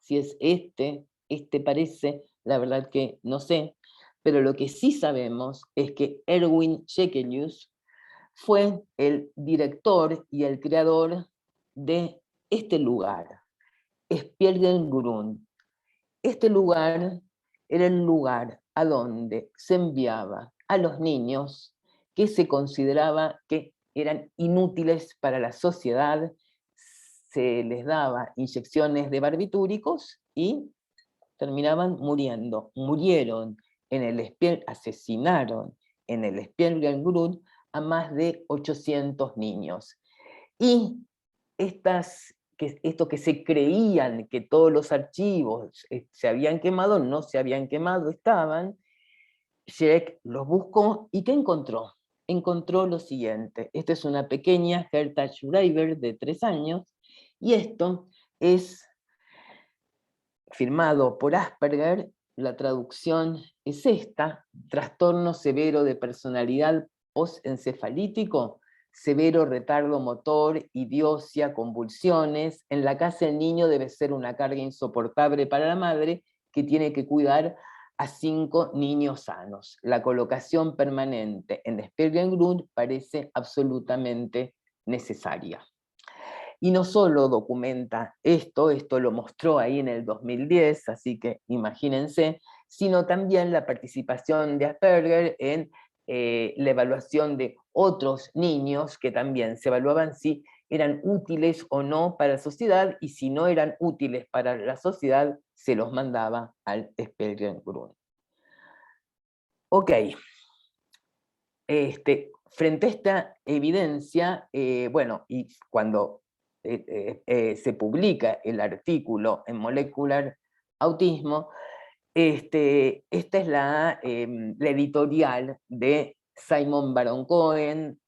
si es este parece, la verdad que no sé, pero lo que sí sabemos es que Erwin Scheckelius fue el director y el creador de este lugar, Spiegelgrund. Este lugar era el lugar a donde se enviaba a los niños que se consideraba que eran inútiles para la sociedad, se les daba inyecciones de barbitúricos y terminaban muriendo. Murieron asesinaron en el Spiegelgrund a más de 800 niños. Y esto que se creían que todos los archivos se habían quemado, no se habían quemado, estaban. Scheck los buscó, ¿y qué encontró? Encontró lo siguiente. Esta es una pequeña Hertha Schreiber de 3 años, y esto es firmado por Asperger. La traducción es esta: trastorno severo de personalidad postencefalítico, severo retardo motor, idiocia, convulsiones. En la casa el niño debe ser una carga insoportable para la madre, que tiene que cuidar a 5 niños sanos. La colocación permanente en Spiegelgrund parece absolutamente necesaria. Y no solo documenta esto lo mostró ahí en el 2010, así que imagínense, sino también la participación de Asperger en la evaluación de otros niños que también se evaluaban si eran útiles o no para la sociedad, y si no eran útiles para la sociedad, se los mandaba al Spiegelgrund. Ok. Frente a esta evidencia, bueno, y cuando se publica el artículo en Molecular Autismo, esta es la editorial de Simon Baron-Cohen,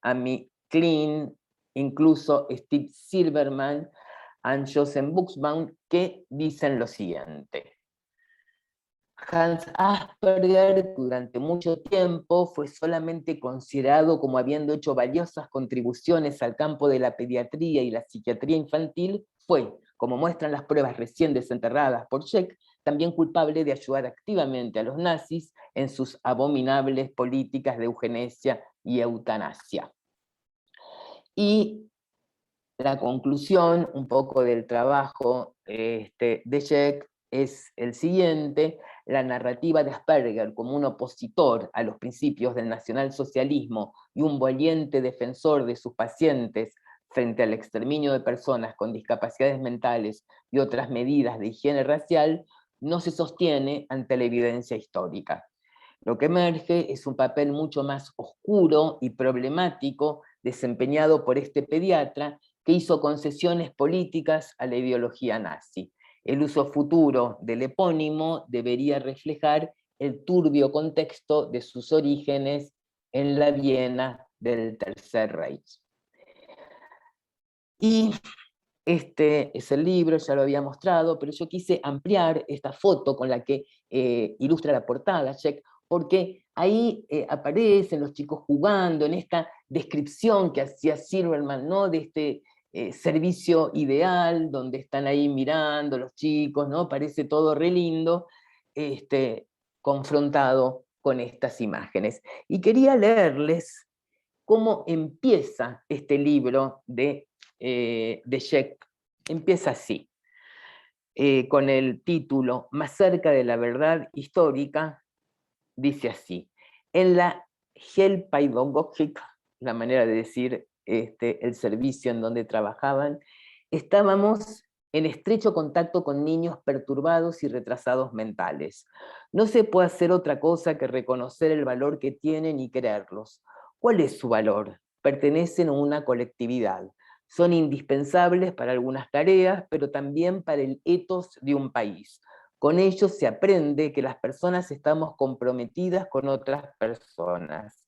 Amy Klein, incluso Steve Silverman, and Joseph Buxbaum, que dicen lo siguiente. Hans Asperger durante mucho tiempo fue solamente considerado como habiendo hecho valiosas contribuciones al campo de la pediatría y la psiquiatría infantil. Fue, como muestran las pruebas recién desenterradas por Scheck, también culpable de ayudar activamente a los nazis en sus abominables políticas de eugenesia y eutanasia. Y la conclusión un poco del trabajo de Scheck es el siguiente: la narrativa de Asperger como un opositor a los principios del nacionalsocialismo y un valiente defensor de sus pacientes frente al exterminio de personas con discapacidades mentales y otras medidas de higiene racial, no se sostiene ante la evidencia histórica. Lo que emerge es un papel mucho más oscuro y problemático desempeñado por este pediatra, que hizo concesiones políticas a la ideología nazi. El uso futuro del epónimo debería reflejar el turbio contexto de sus orígenes en la Viena del Tercer Reich. Y este es el libro, ya lo había mostrado, pero yo quise ampliar esta foto con la que ilustra la portada, Scheck, porque ahí aparecen los chicos jugando en esta descripción que hacía Silverman, ¿no? De este servicio ideal, donde están ahí mirando los chicos, ¿no? Parece todo re lindo, confrontado con estas imágenes. Y quería leerles cómo empieza este libro de Scheck. Empieza así, con el título Más cerca de la verdad histórica. Dice así: en la Heilpädagogik, la manera de decir el servicio en donde trabajaban, estábamos en estrecho contacto con niños perturbados y retrasados mentales. No se puede hacer otra cosa que reconocer el valor que tienen y creerlos. ¿Cuál es su valor? Pertenecen a una colectividad. Son indispensables para algunas tareas, pero también para el ethos de un país. Con ellos se aprende que las personas estamos comprometidas con otras personas.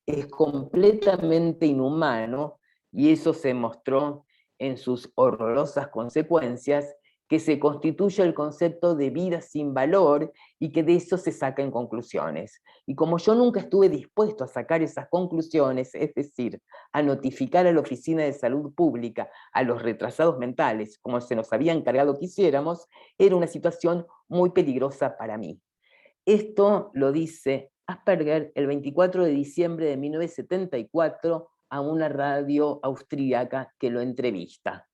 Es completamente inhumano, y eso se mostró en sus horrorosas consecuencias, que se constituya el concepto de vida sin valor y que de eso se saquen conclusiones. Y como yo nunca estuve dispuesto a sacar esas conclusiones, es decir, a notificar a la Oficina de Salud Pública a los retrasados mentales, como se nos había encargado que hiciéramos, era una situación muy peligrosa para mí. Esto lo dice Asperger el 24 de diciembre de 1974 a una radio austríaca que lo entrevista.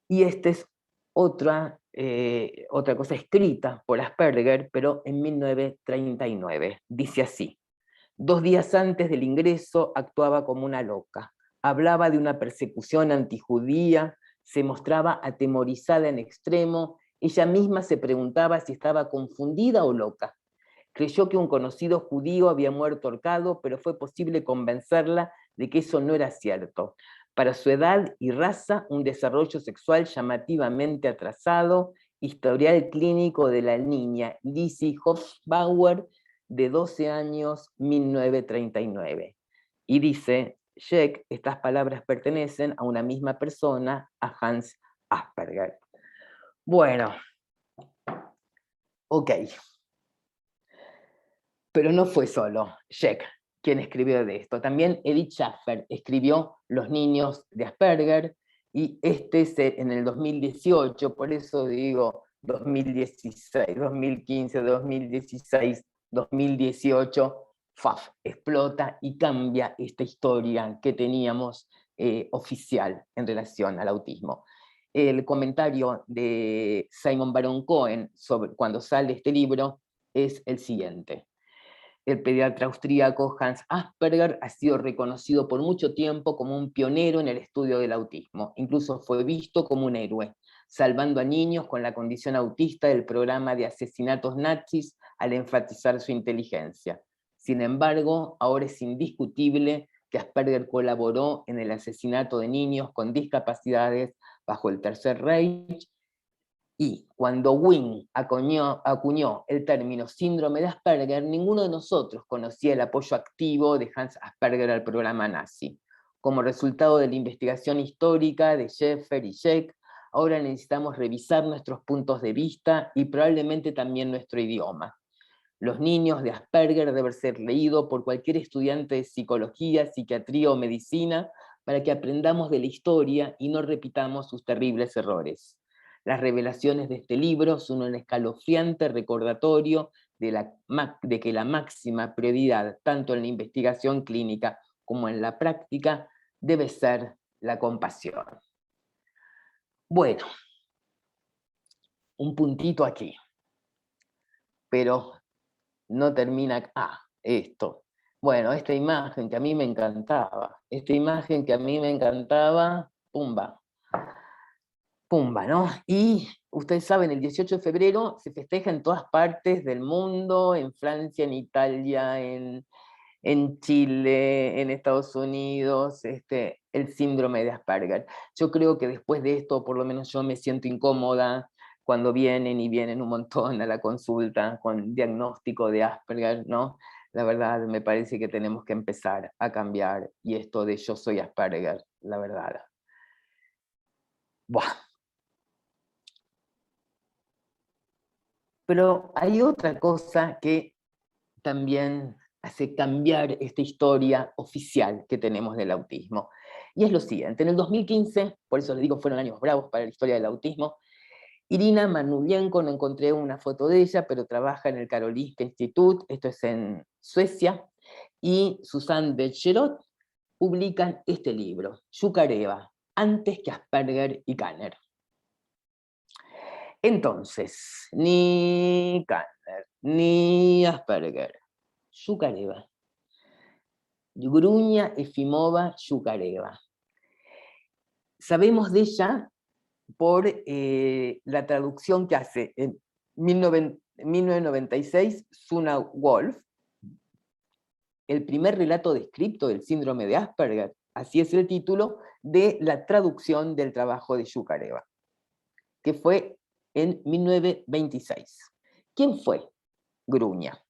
Y esta es otra cosa escrita por Asperger, pero en 1939. Dice así: 2 días antes del ingreso actuaba como una loca. Hablaba de una persecución antijudía, se mostraba atemorizada en extremo, ella misma se preguntaba si estaba confundida o loca. Creyó que un conocido judío había muerto ahorcado, pero fue posible convencerla de que eso no era cierto. Para su edad y raza, un desarrollo sexual llamativamente atrasado, historial clínico de la niña Lizzie Hofbauer, de 12 años, 1939. Y dice Scheck, estas palabras pertenecen a una misma persona, a Hans Asperger. Bueno, ok. Pero no fue solo Scheck quien escribió de esto. También Edith Schaffer escribió Los niños de Asperger, y este es en el 2018, por eso digo 2016, 2015, 2016, 2018, explota y cambia esta historia que teníamos oficial en relación al autismo. El comentario de Simon Baron Cohen sobre cuando sale este libro es el siguiente: el pediatra austríaco Hans Asperger ha sido reconocido por mucho tiempo como un pionero en el estudio del autismo. Incluso fue visto como un héroe, salvando a niños con la condición autista del programa de asesinatos nazis al enfatizar su inteligencia. Sin embargo, ahora es indiscutible que Asperger colaboró en el asesinato de niños con discapacidades bajo el Tercer Reich. Y cuando Wing acuñó el término síndrome de Asperger, ninguno de nosotros conocía el apoyo activo de Hans Asperger al programa nazi. Como resultado de la investigación histórica de Sheffer y Sheck, ahora necesitamos revisar nuestros puntos de vista y probablemente también nuestro idioma. Los niños de Asperger deben ser leídos por cualquier estudiante de psicología, psiquiatría o medicina para que aprendamos de la historia y no repitamos sus terribles errores. Las revelaciones de este libro son un escalofriante recordatorio de que la máxima prioridad, tanto en la investigación clínica como en la práctica, debe ser la compasión. Bueno, un puntito aquí, pero no termina acá. Esto. Bueno, esta imagen que a mí me encantaba, pumba, pumba, ¿no? Y ustedes saben, el 18 de febrero se festeja en todas partes del mundo, en Francia, en Italia, en Chile, en Estados Unidos, el síndrome de Asperger. Yo creo que después de esto, por lo menos yo me siento incómoda cuando vienen un montón a la consulta con diagnóstico de Asperger, ¿no? La verdad, me parece que tenemos que empezar a cambiar, y esto de yo soy Asperger, la verdad. Buah. Pero hay otra cosa que también hace cambiar esta historia oficial que tenemos del autismo. Y es lo siguiente, en el 2015, por eso les digo, fueron años bravos para la historia del autismo, Irina Manulienko, no encontré una foto de ella, pero trabaja en el Karolinska Institut, esto es en Suecia, y Susanne Becherot publican este libro, Yukareva, antes que Asperger y Kanner. Entonces, ni Kanner, ni Asperger, Yukareva. Gruña Efimova Yukareva. Sabemos de ella por la traducción que hace en 1996 Suna Wolf, el primer relato descripto del síndrome de Asperger, así es el título, de la traducción del trabajo de Yukareva, que fue en 1926. ¿Quién fue Gruña?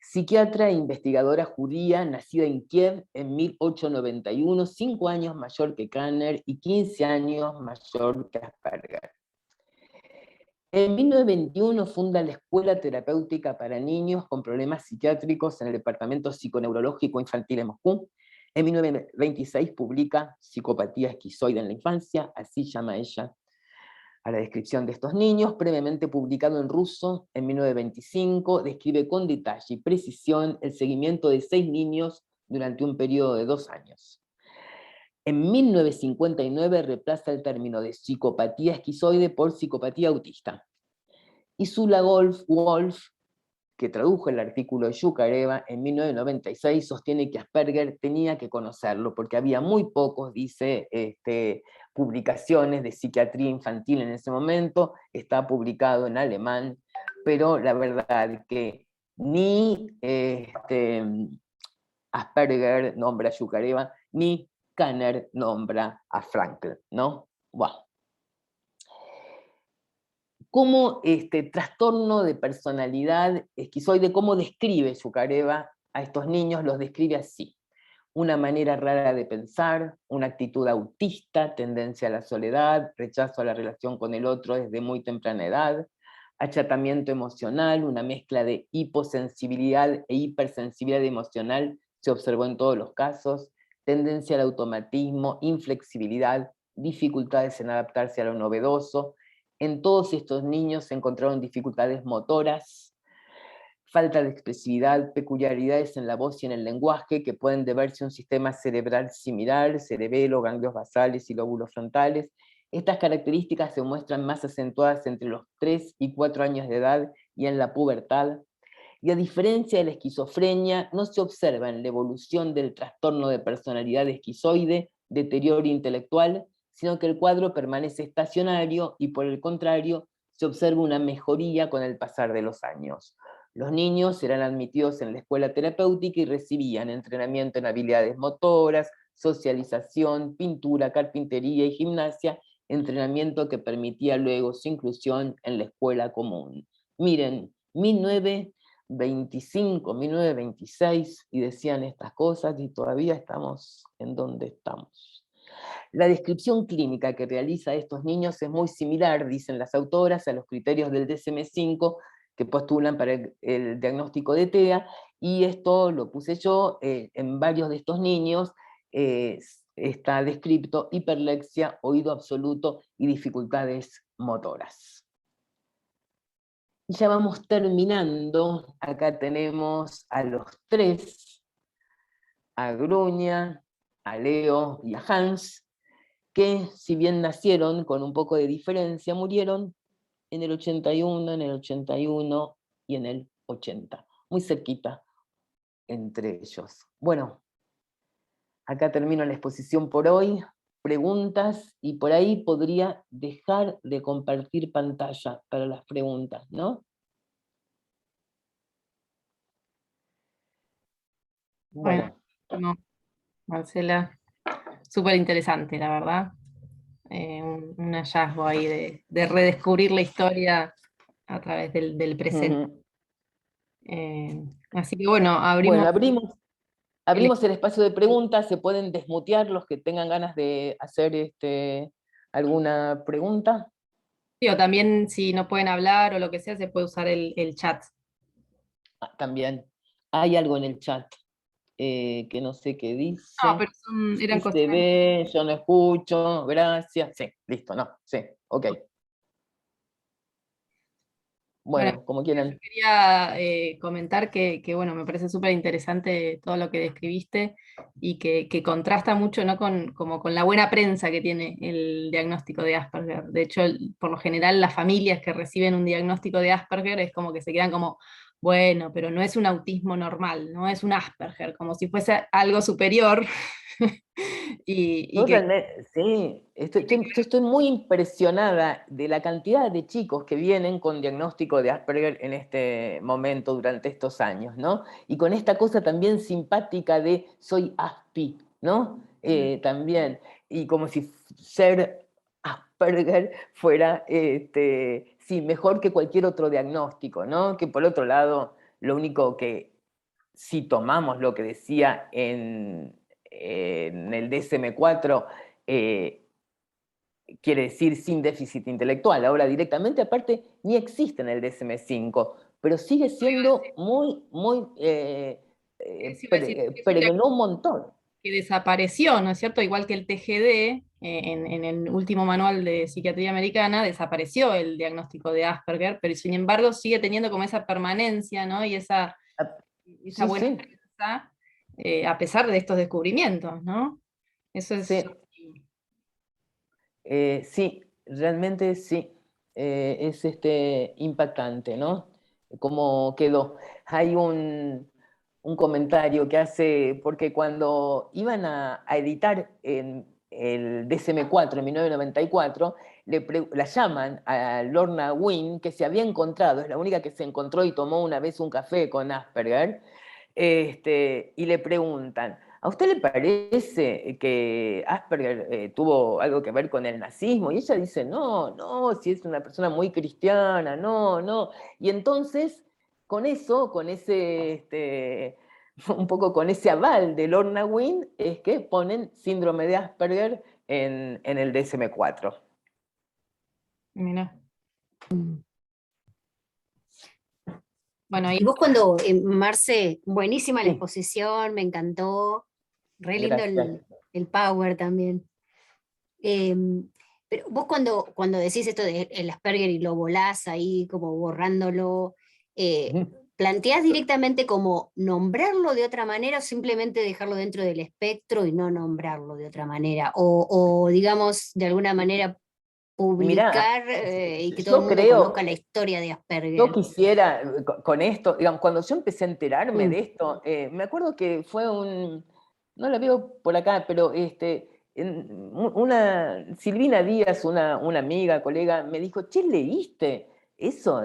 Psiquiatra e investigadora judía, nacida en Kiev en 1891, 5 años mayor que Kanner y 15 años mayor que Asperger. En 1921 funda la Escuela Terapéutica para Niños con Problemas Psiquiátricos en el Departamento Psiconeurológico Infantil de Moscú. En 1926 publica Psicopatía Esquizoide en la Infancia, así llama ella a la descripción de estos niños, previamente publicado en ruso en 1925, describe con detalle y precisión el seguimiento de 6 niños durante un periodo de 2 años. En 1959 reemplaza el término de psicopatía esquizoide por psicopatía autista. Y Sula Wolf, que tradujo el artículo de Yukareva en 1996, sostiene que Asperger tenía que conocerlo, porque había muy pocos, dice, publicaciones de psiquiatría infantil en ese momento, está publicado en alemán, pero la verdad es que ni Asperger nombra a Yukareva, ni Kanner nombra a Frankl, ¿no? Wow. ¿Cómo trastorno de personalidad esquizoide, cómo describe Yukareva a estos niños? Los describe así: una manera rara de pensar, una actitud autista, tendencia a la soledad, rechazo a la relación con el otro desde muy temprana edad, achatamiento emocional, una mezcla de hiposensibilidad e hipersensibilidad emocional se observó en todos los casos, tendencia al automatismo, inflexibilidad, dificultades en adaptarse a lo novedoso. En todos estos niños se encontraron dificultades motoras, falta de expresividad, peculiaridades en la voz y en el lenguaje que pueden deberse a un sistema cerebral similar, cerebelo, ganglios basales y lóbulos frontales. Estas características se muestran más acentuadas entre los 3 y 4 años de edad y en la pubertad. Y a diferencia de la esquizofrenia, no se observa en la evolución del trastorno de personalidad esquizoide deterioro intelectual, sino que el cuadro permanece estacionario y por el contrario se observa una mejoría con el pasar de los años. Los niños serán admitidos en la escuela terapéutica y recibían entrenamiento en habilidades motoras, socialización, pintura, carpintería y gimnasia, entrenamiento que permitía luego su inclusión en la escuela común. Miren, 1925, 1926, y decían estas cosas, y todavía estamos en donde estamos. La descripción clínica que realiza estos niños es muy similar, dicen las autoras, a los criterios del DSM-5 que postulan para el diagnóstico de TEA, y esto lo puse yo, en varios de estos niños está descrito hiperlexia, oído absoluto y dificultades motoras. Y ya vamos terminando, acá tenemos a los tres, a Gruña, a Leo y a Hans, que si bien nacieron con un poco de diferencia, murieron en el 81, en el 81 y en el 80, muy cerquita entre ellos. Bueno, acá termino la exposición por hoy, preguntas, y por ahí podría dejar de compartir pantalla para las preguntas, ¿no? Bueno, no, Marcela, súper interesante, la verdad. Un hallazgo ahí de redescubrir la historia a través del presente. Así que bueno, Bueno, abrimos el... abrimos el espacio de preguntas, se pueden desmutear los que tengan ganas de hacer alguna pregunta. Sí, o también si no pueden hablar o lo que sea, se puede usar el chat. También hay algo en el chat que no sé qué No, dice. pero eran Sí se cosas. ve, yo no escucho, gracias. Sí, listo, no, sí, ok. Bueno, Bueno, como yo quieran. quería comentar que, bueno, me parece súper interesante todo lo que describiste y que contrasta mucho, ¿no? Como con la buena prensa que tiene el diagnóstico de Asperger. De hecho, por lo general, las familias que reciben un diagnóstico de Asperger es como que se quedan como, bueno, pero no es un autismo normal, no es un Asperger, como si fuese algo superior. y Yo que realmente, sí, estoy muy impresionada de la cantidad de chicos que vienen con diagnóstico de Asperger en este momento, durante estos años, ¿no? Y con esta cosa también simpática de soy Aspi, ¿no? También, y como si ser Asperger fuera, sí, mejor que cualquier otro diagnóstico, ¿no? Que por otro lado, lo único que, si tomamos lo que decía en el DSM-4, quiere decir sin déficit intelectual. Ahora directamente, aparte, ni existe en el DSM-5, pero sigue siendo muy, muy, eso iba a decir, es un pregonó un montón. que desapareció, ¿no es cierto? Igual que el TGD, en el último manual de psiquiatría americana, desapareció el diagnóstico de Asperger, pero sin embargo sigue teniendo como esa permanencia, ¿no? Y Ah, esa sí, buena sí, prensa, a pesar de estos descubrimientos, ¿no? Eso es... sí. Sí, realmente sí, es impactante, ¿no? Cómo quedó. Hay un comentario que hace, porque cuando iban a editar en el DSM-4 en 1994, la llaman a Lorna Wynne, que se había encontrado, es la única que se encontró y tomó una vez un café con Asperger, y le preguntan, ¿a usted le parece que Asperger tuvo algo que ver con el nazismo? Y ella dice, no, no, si es una persona muy cristiana, no, no. Y entonces, con eso, con ese, un poco con ese aval de Lorna Wynne, es que ponen síndrome de Asperger en el DSM-4. Mira. Bueno, Y vos cuando, Marce, buenísima la Sí, exposición, me encantó, re lindo gracias. el power también. Eh, pero vos cuando decís esto de el Asperger y lo volás ahí como borrándolo, eh, ¿planteás directamente como nombrarlo de otra manera o simplemente dejarlo dentro del espectro y no nombrarlo de otra manera? O digamos, de alguna manera Mirá, publicar y que todo el yo mundo conozca creo, la historia de yo Asperger. quisiera, con esto, digamos, cuando yo empecé a enterarme Mm. de esto, me acuerdo que fue no la veo por acá, pero una, Silvina Díaz, una amiga, colega, me dijo, che, ¿leíste eso?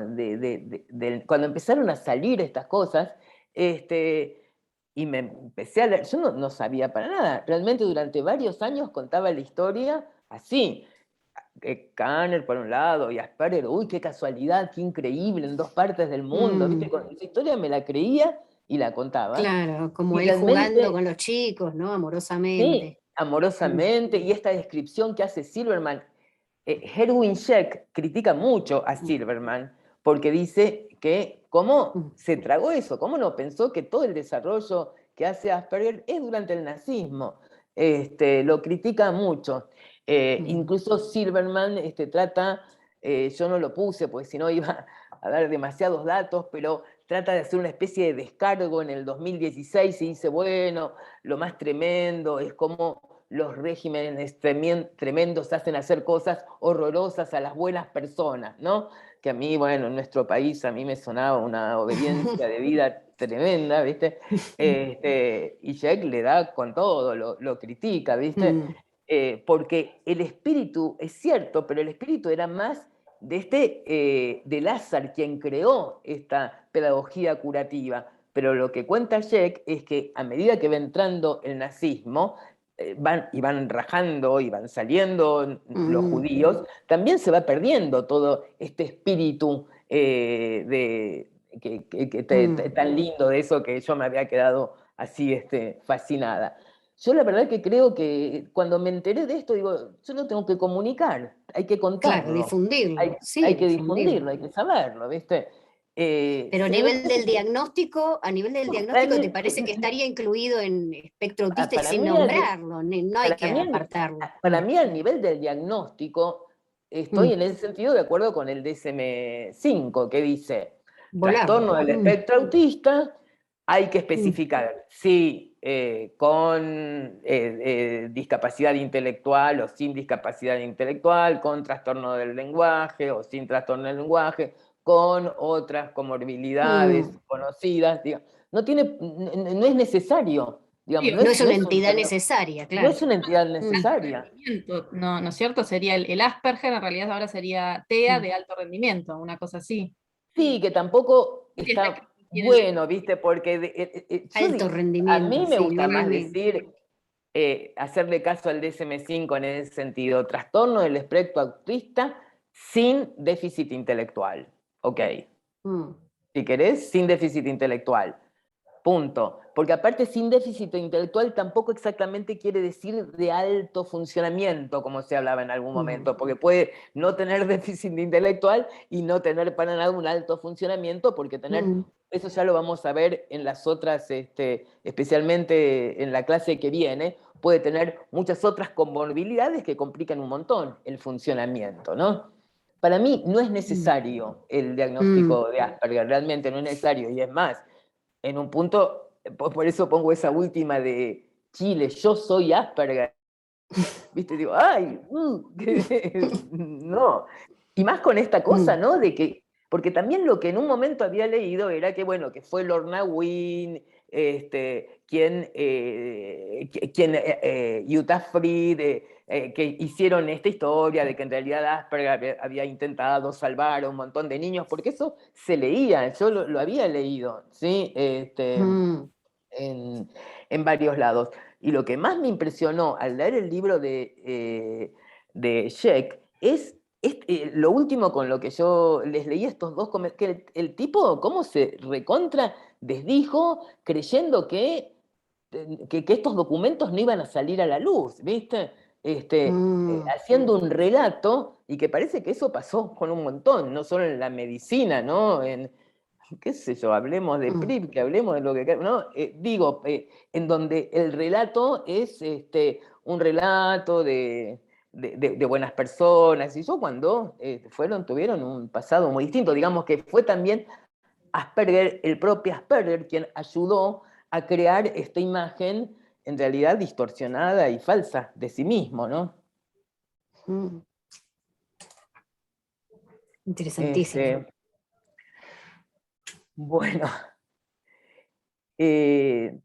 Cuando empezaron a salir estas cosas, y me empecé a leer, yo no sabía para nada, realmente durante varios años contaba la historia así. Kanner por un lado y Asperger, uy, qué casualidad, qué increíble, en 2 partes del mundo, ¿viste? Con esa historia me la creía y la contaba. Claro, como Y él jugando realmente, con los chicos, ¿no? sí, Amorosamente. amorosamente, y esta descripción que hace Silverman, Erwin Scheck critica mucho a Silverman, porque dice que cómo se tragó eso, cómo no pensó que todo el desarrollo que hace Asperger es durante el nazismo. Lo critica mucho. Incluso Silverman trata, yo no lo puse, porque si no iba a dar demasiados datos, pero trata de hacer una especie de descargo en el 2016 y dice, bueno, lo más tremendo es cómo los regímenes tremendos hacen hacer cosas horrorosas a las buenas personas, ¿no? Que a mí, bueno, en nuestro país a mí me sonaba una obediencia de vida tremenda, ¿viste? Y Jack le da con todo, lo critica, ¿viste? Porque el espíritu, es cierto, pero el espíritu era más de Lázaro, quien creó esta pedagogía curativa. Pero lo que cuenta Jack es que a medida que va entrando el nazismo, van rajando y van saliendo los judíos, también se va perdiendo todo este espíritu tan lindo de eso que yo me había quedado así fascinada. Yo la verdad que creo que cuando me enteré de esto, digo, yo lo tengo que comunicar, hay que Claro, contarlo, difundirlo, sí, hay que difundirlo. difundirlo, hay que saberlo, ¿viste? Pero Se ve a nivel del para diagnóstico, ¿te mí, parece que estaría incluido en espectro autista y para sin mí, nombrarlo? No hay para que mí, apartarlo. para mí al nivel del diagnóstico, estoy en ese sentido de acuerdo con el DSM-5, que dice, Volarlo. trastorno del espectro autista, hay que Mm, especificar si con discapacidad intelectual o sin discapacidad intelectual, con trastorno del lenguaje o sin trastorno del lenguaje, con otras comorbilidades mm. conocidas, digamos. No es necesario, Sí, digamos, o No sea, es una entidad necesaria, no claro. es una entidad Mm, alto necesaria. rendimiento, ¿no es cierto? Sería el Asperger, en realidad ahora sería TEA mm. de alto rendimiento, una cosa así. Sí, que tampoco Sí, está está que tienen bueno, ¿viste? Porque Alto a rendimiento, mí me sí, gusta no más me... decir, hacerle caso al DSM-5 en ese sentido, trastorno del espectro autista sin déficit intelectual. Ok, mm, si querés, sin déficit intelectual. Punto. Porque aparte sin déficit intelectual tampoco exactamente quiere decir de alto funcionamiento, como se hablaba en algún mm, momento, porque puede no tener déficit intelectual y no tener para nada un alto funcionamiento, porque mm, eso ya lo vamos a ver en las otras, especialmente en la clase que viene, puede tener muchas otras comorbilidades que complican un montón el funcionamiento, ¿no? Para mí no es mm, necesario el mm. diagnóstico de Asperger, realmente no es necesario, y es más, en un punto, por eso pongo esa última de Chile, yo soy Asperger, ¿viste? Digo, ay, no. Y más con esta cosa, Mm, ¿no? De que, porque también lo que en un momento había leído era que, bueno, que fue Lorna Wynne, Utah Fried, que hicieron esta historia de que en realidad Asperger había intentado salvar a un montón de niños, porque eso se leía, yo lo había leído, ¿sí? mm, En, en varios lados. Y lo que más me impresionó al leer el libro de Sheck es lo último con lo que yo les leí estos dos, que el tipo, cómo se recontra desdijo creyendo que estos documentos no iban a salir a la luz, ¿viste? mm, Haciendo un relato, y que parece que eso pasó con un montón, no solo en la medicina, ¿no? Qué sé yo, hablemos de mm, PRIP, que hablemos de lo que ¿no? Digo, en donde el relato es un relato de buenas personas, y yo cuando tuvieron un pasado muy distinto, digamos que fue también Asperger, el propio Asperger, quien ayudó a crear esta imagen en realidad distorsionada y falsa de sí mismo, ¿no? mm. Interesantísimo. Este, bueno, Eh,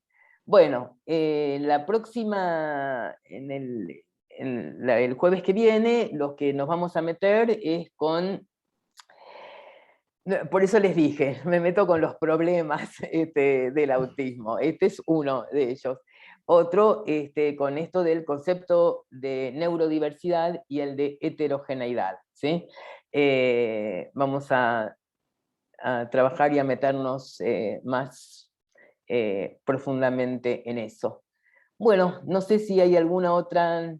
bueno, la próxima, el jueves que viene, los que nos vamos a meter es con, no, por eso les dije, me meto con los problemas del autismo. Este es uno de ellos. otro con esto del concepto de neurodiversidad y el de heterogeneidad, ¿sí? Vamos a trabajar y a meternos más profundamente en eso. Bueno, no sé si hay alguna otra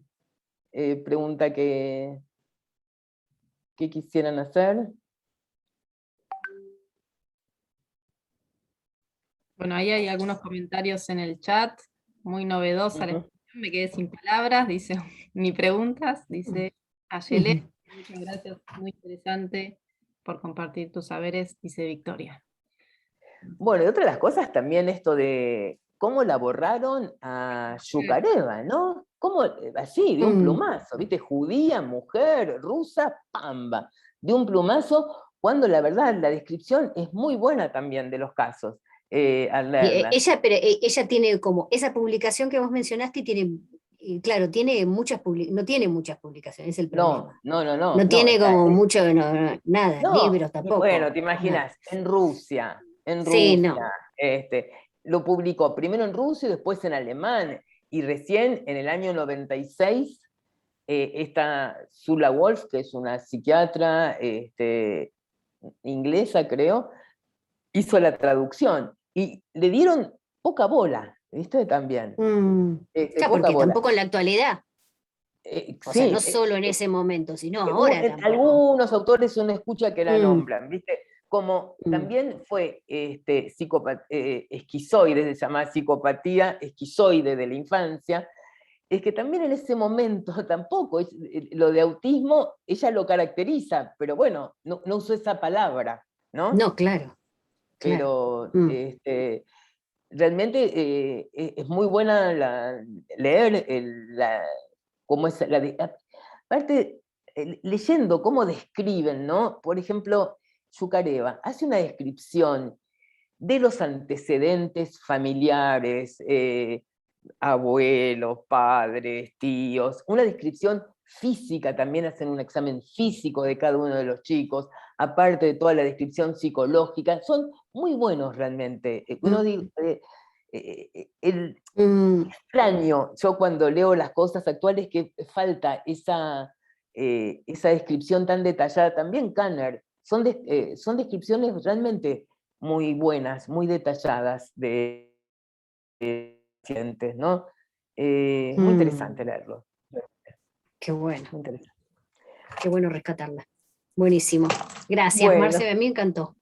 pregunta que quisieran hacer. Bueno, ahí hay algunos comentarios en el chat, muy novedosa la explicación, me quedé sin palabras, dice, ni preguntas, dice Ayelé, muchas gracias, muy interesante por compartir tus saberes, dice Victoria. Bueno, y otra de las cosas también esto de cómo la borraron a Yucareva, ¿no? Cómo, así, de un plumazo, ¿viste? Judía, mujer, rusa, pamba, de un plumazo, cuando la verdad la descripción es muy buena también de los casos, al leerla. Pero ella tiene como, esa publicación que vos mencionaste tiene, claro, tiene no tiene muchas publicaciones, es el problema. No Tiene como mucho, nada, libros y tampoco. bueno, te imaginas, en Rusia, Sí, no. lo publicó primero en ruso y después en alemán, y recién en el año 96, esta Zula Wolf, que es una psiquiatra inglesa, creo, hizo la traducción, y le dieron poca bola, ¿viste? También. Claro, Poca porque bola. tampoco en la actualidad. O sea, Sí, no solo en ese momento, sino ahora tampoco. algunos autores uno escucha que la nombran, ¿viste? Como Mm. también fue esquizoide, se llama psicopatía esquizoide de la infancia, es que también en ese momento tampoco, lo de autismo, ella lo caracteriza, pero bueno, no usó esa palabra, ¿no? No, claro. Pero realmente es muy buena leer cómo es aparte, leyendo cómo describen, ¿no? Por ejemplo, Yucareva hace una descripción de los antecedentes familiares, abuelos, padres, tíos, una descripción física, también hacen un examen físico de cada uno de los chicos, aparte de toda la descripción psicológica, son muy buenos realmente. Uno dice, extraño, yo cuando leo las cosas actuales, que falta esa descripción tan detallada. También Kanner, son descripciones realmente muy buenas, muy detalladas de pacientes, ¿no? Muy interesante leerlo. Qué bueno. Muy interesante. Qué bueno rescatarla. Buenísimo. Gracias, Bueno. Marce, a mí me encantó.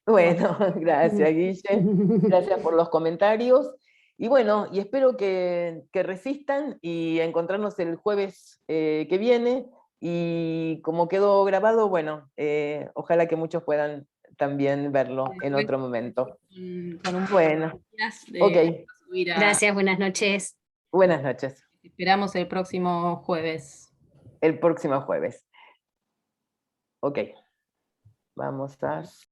Bueno, gracias, Guille. Gracias por los comentarios. Y bueno, y espero que resistan y encontrarnos el jueves que viene. Y como quedó grabado, bueno, ojalá que muchos puedan también verlo en otro momento. Bueno, ok. Gracias, buenas noches. Buenas noches. Esperamos el próximo jueves. El próximo jueves. Ok. Vamos a...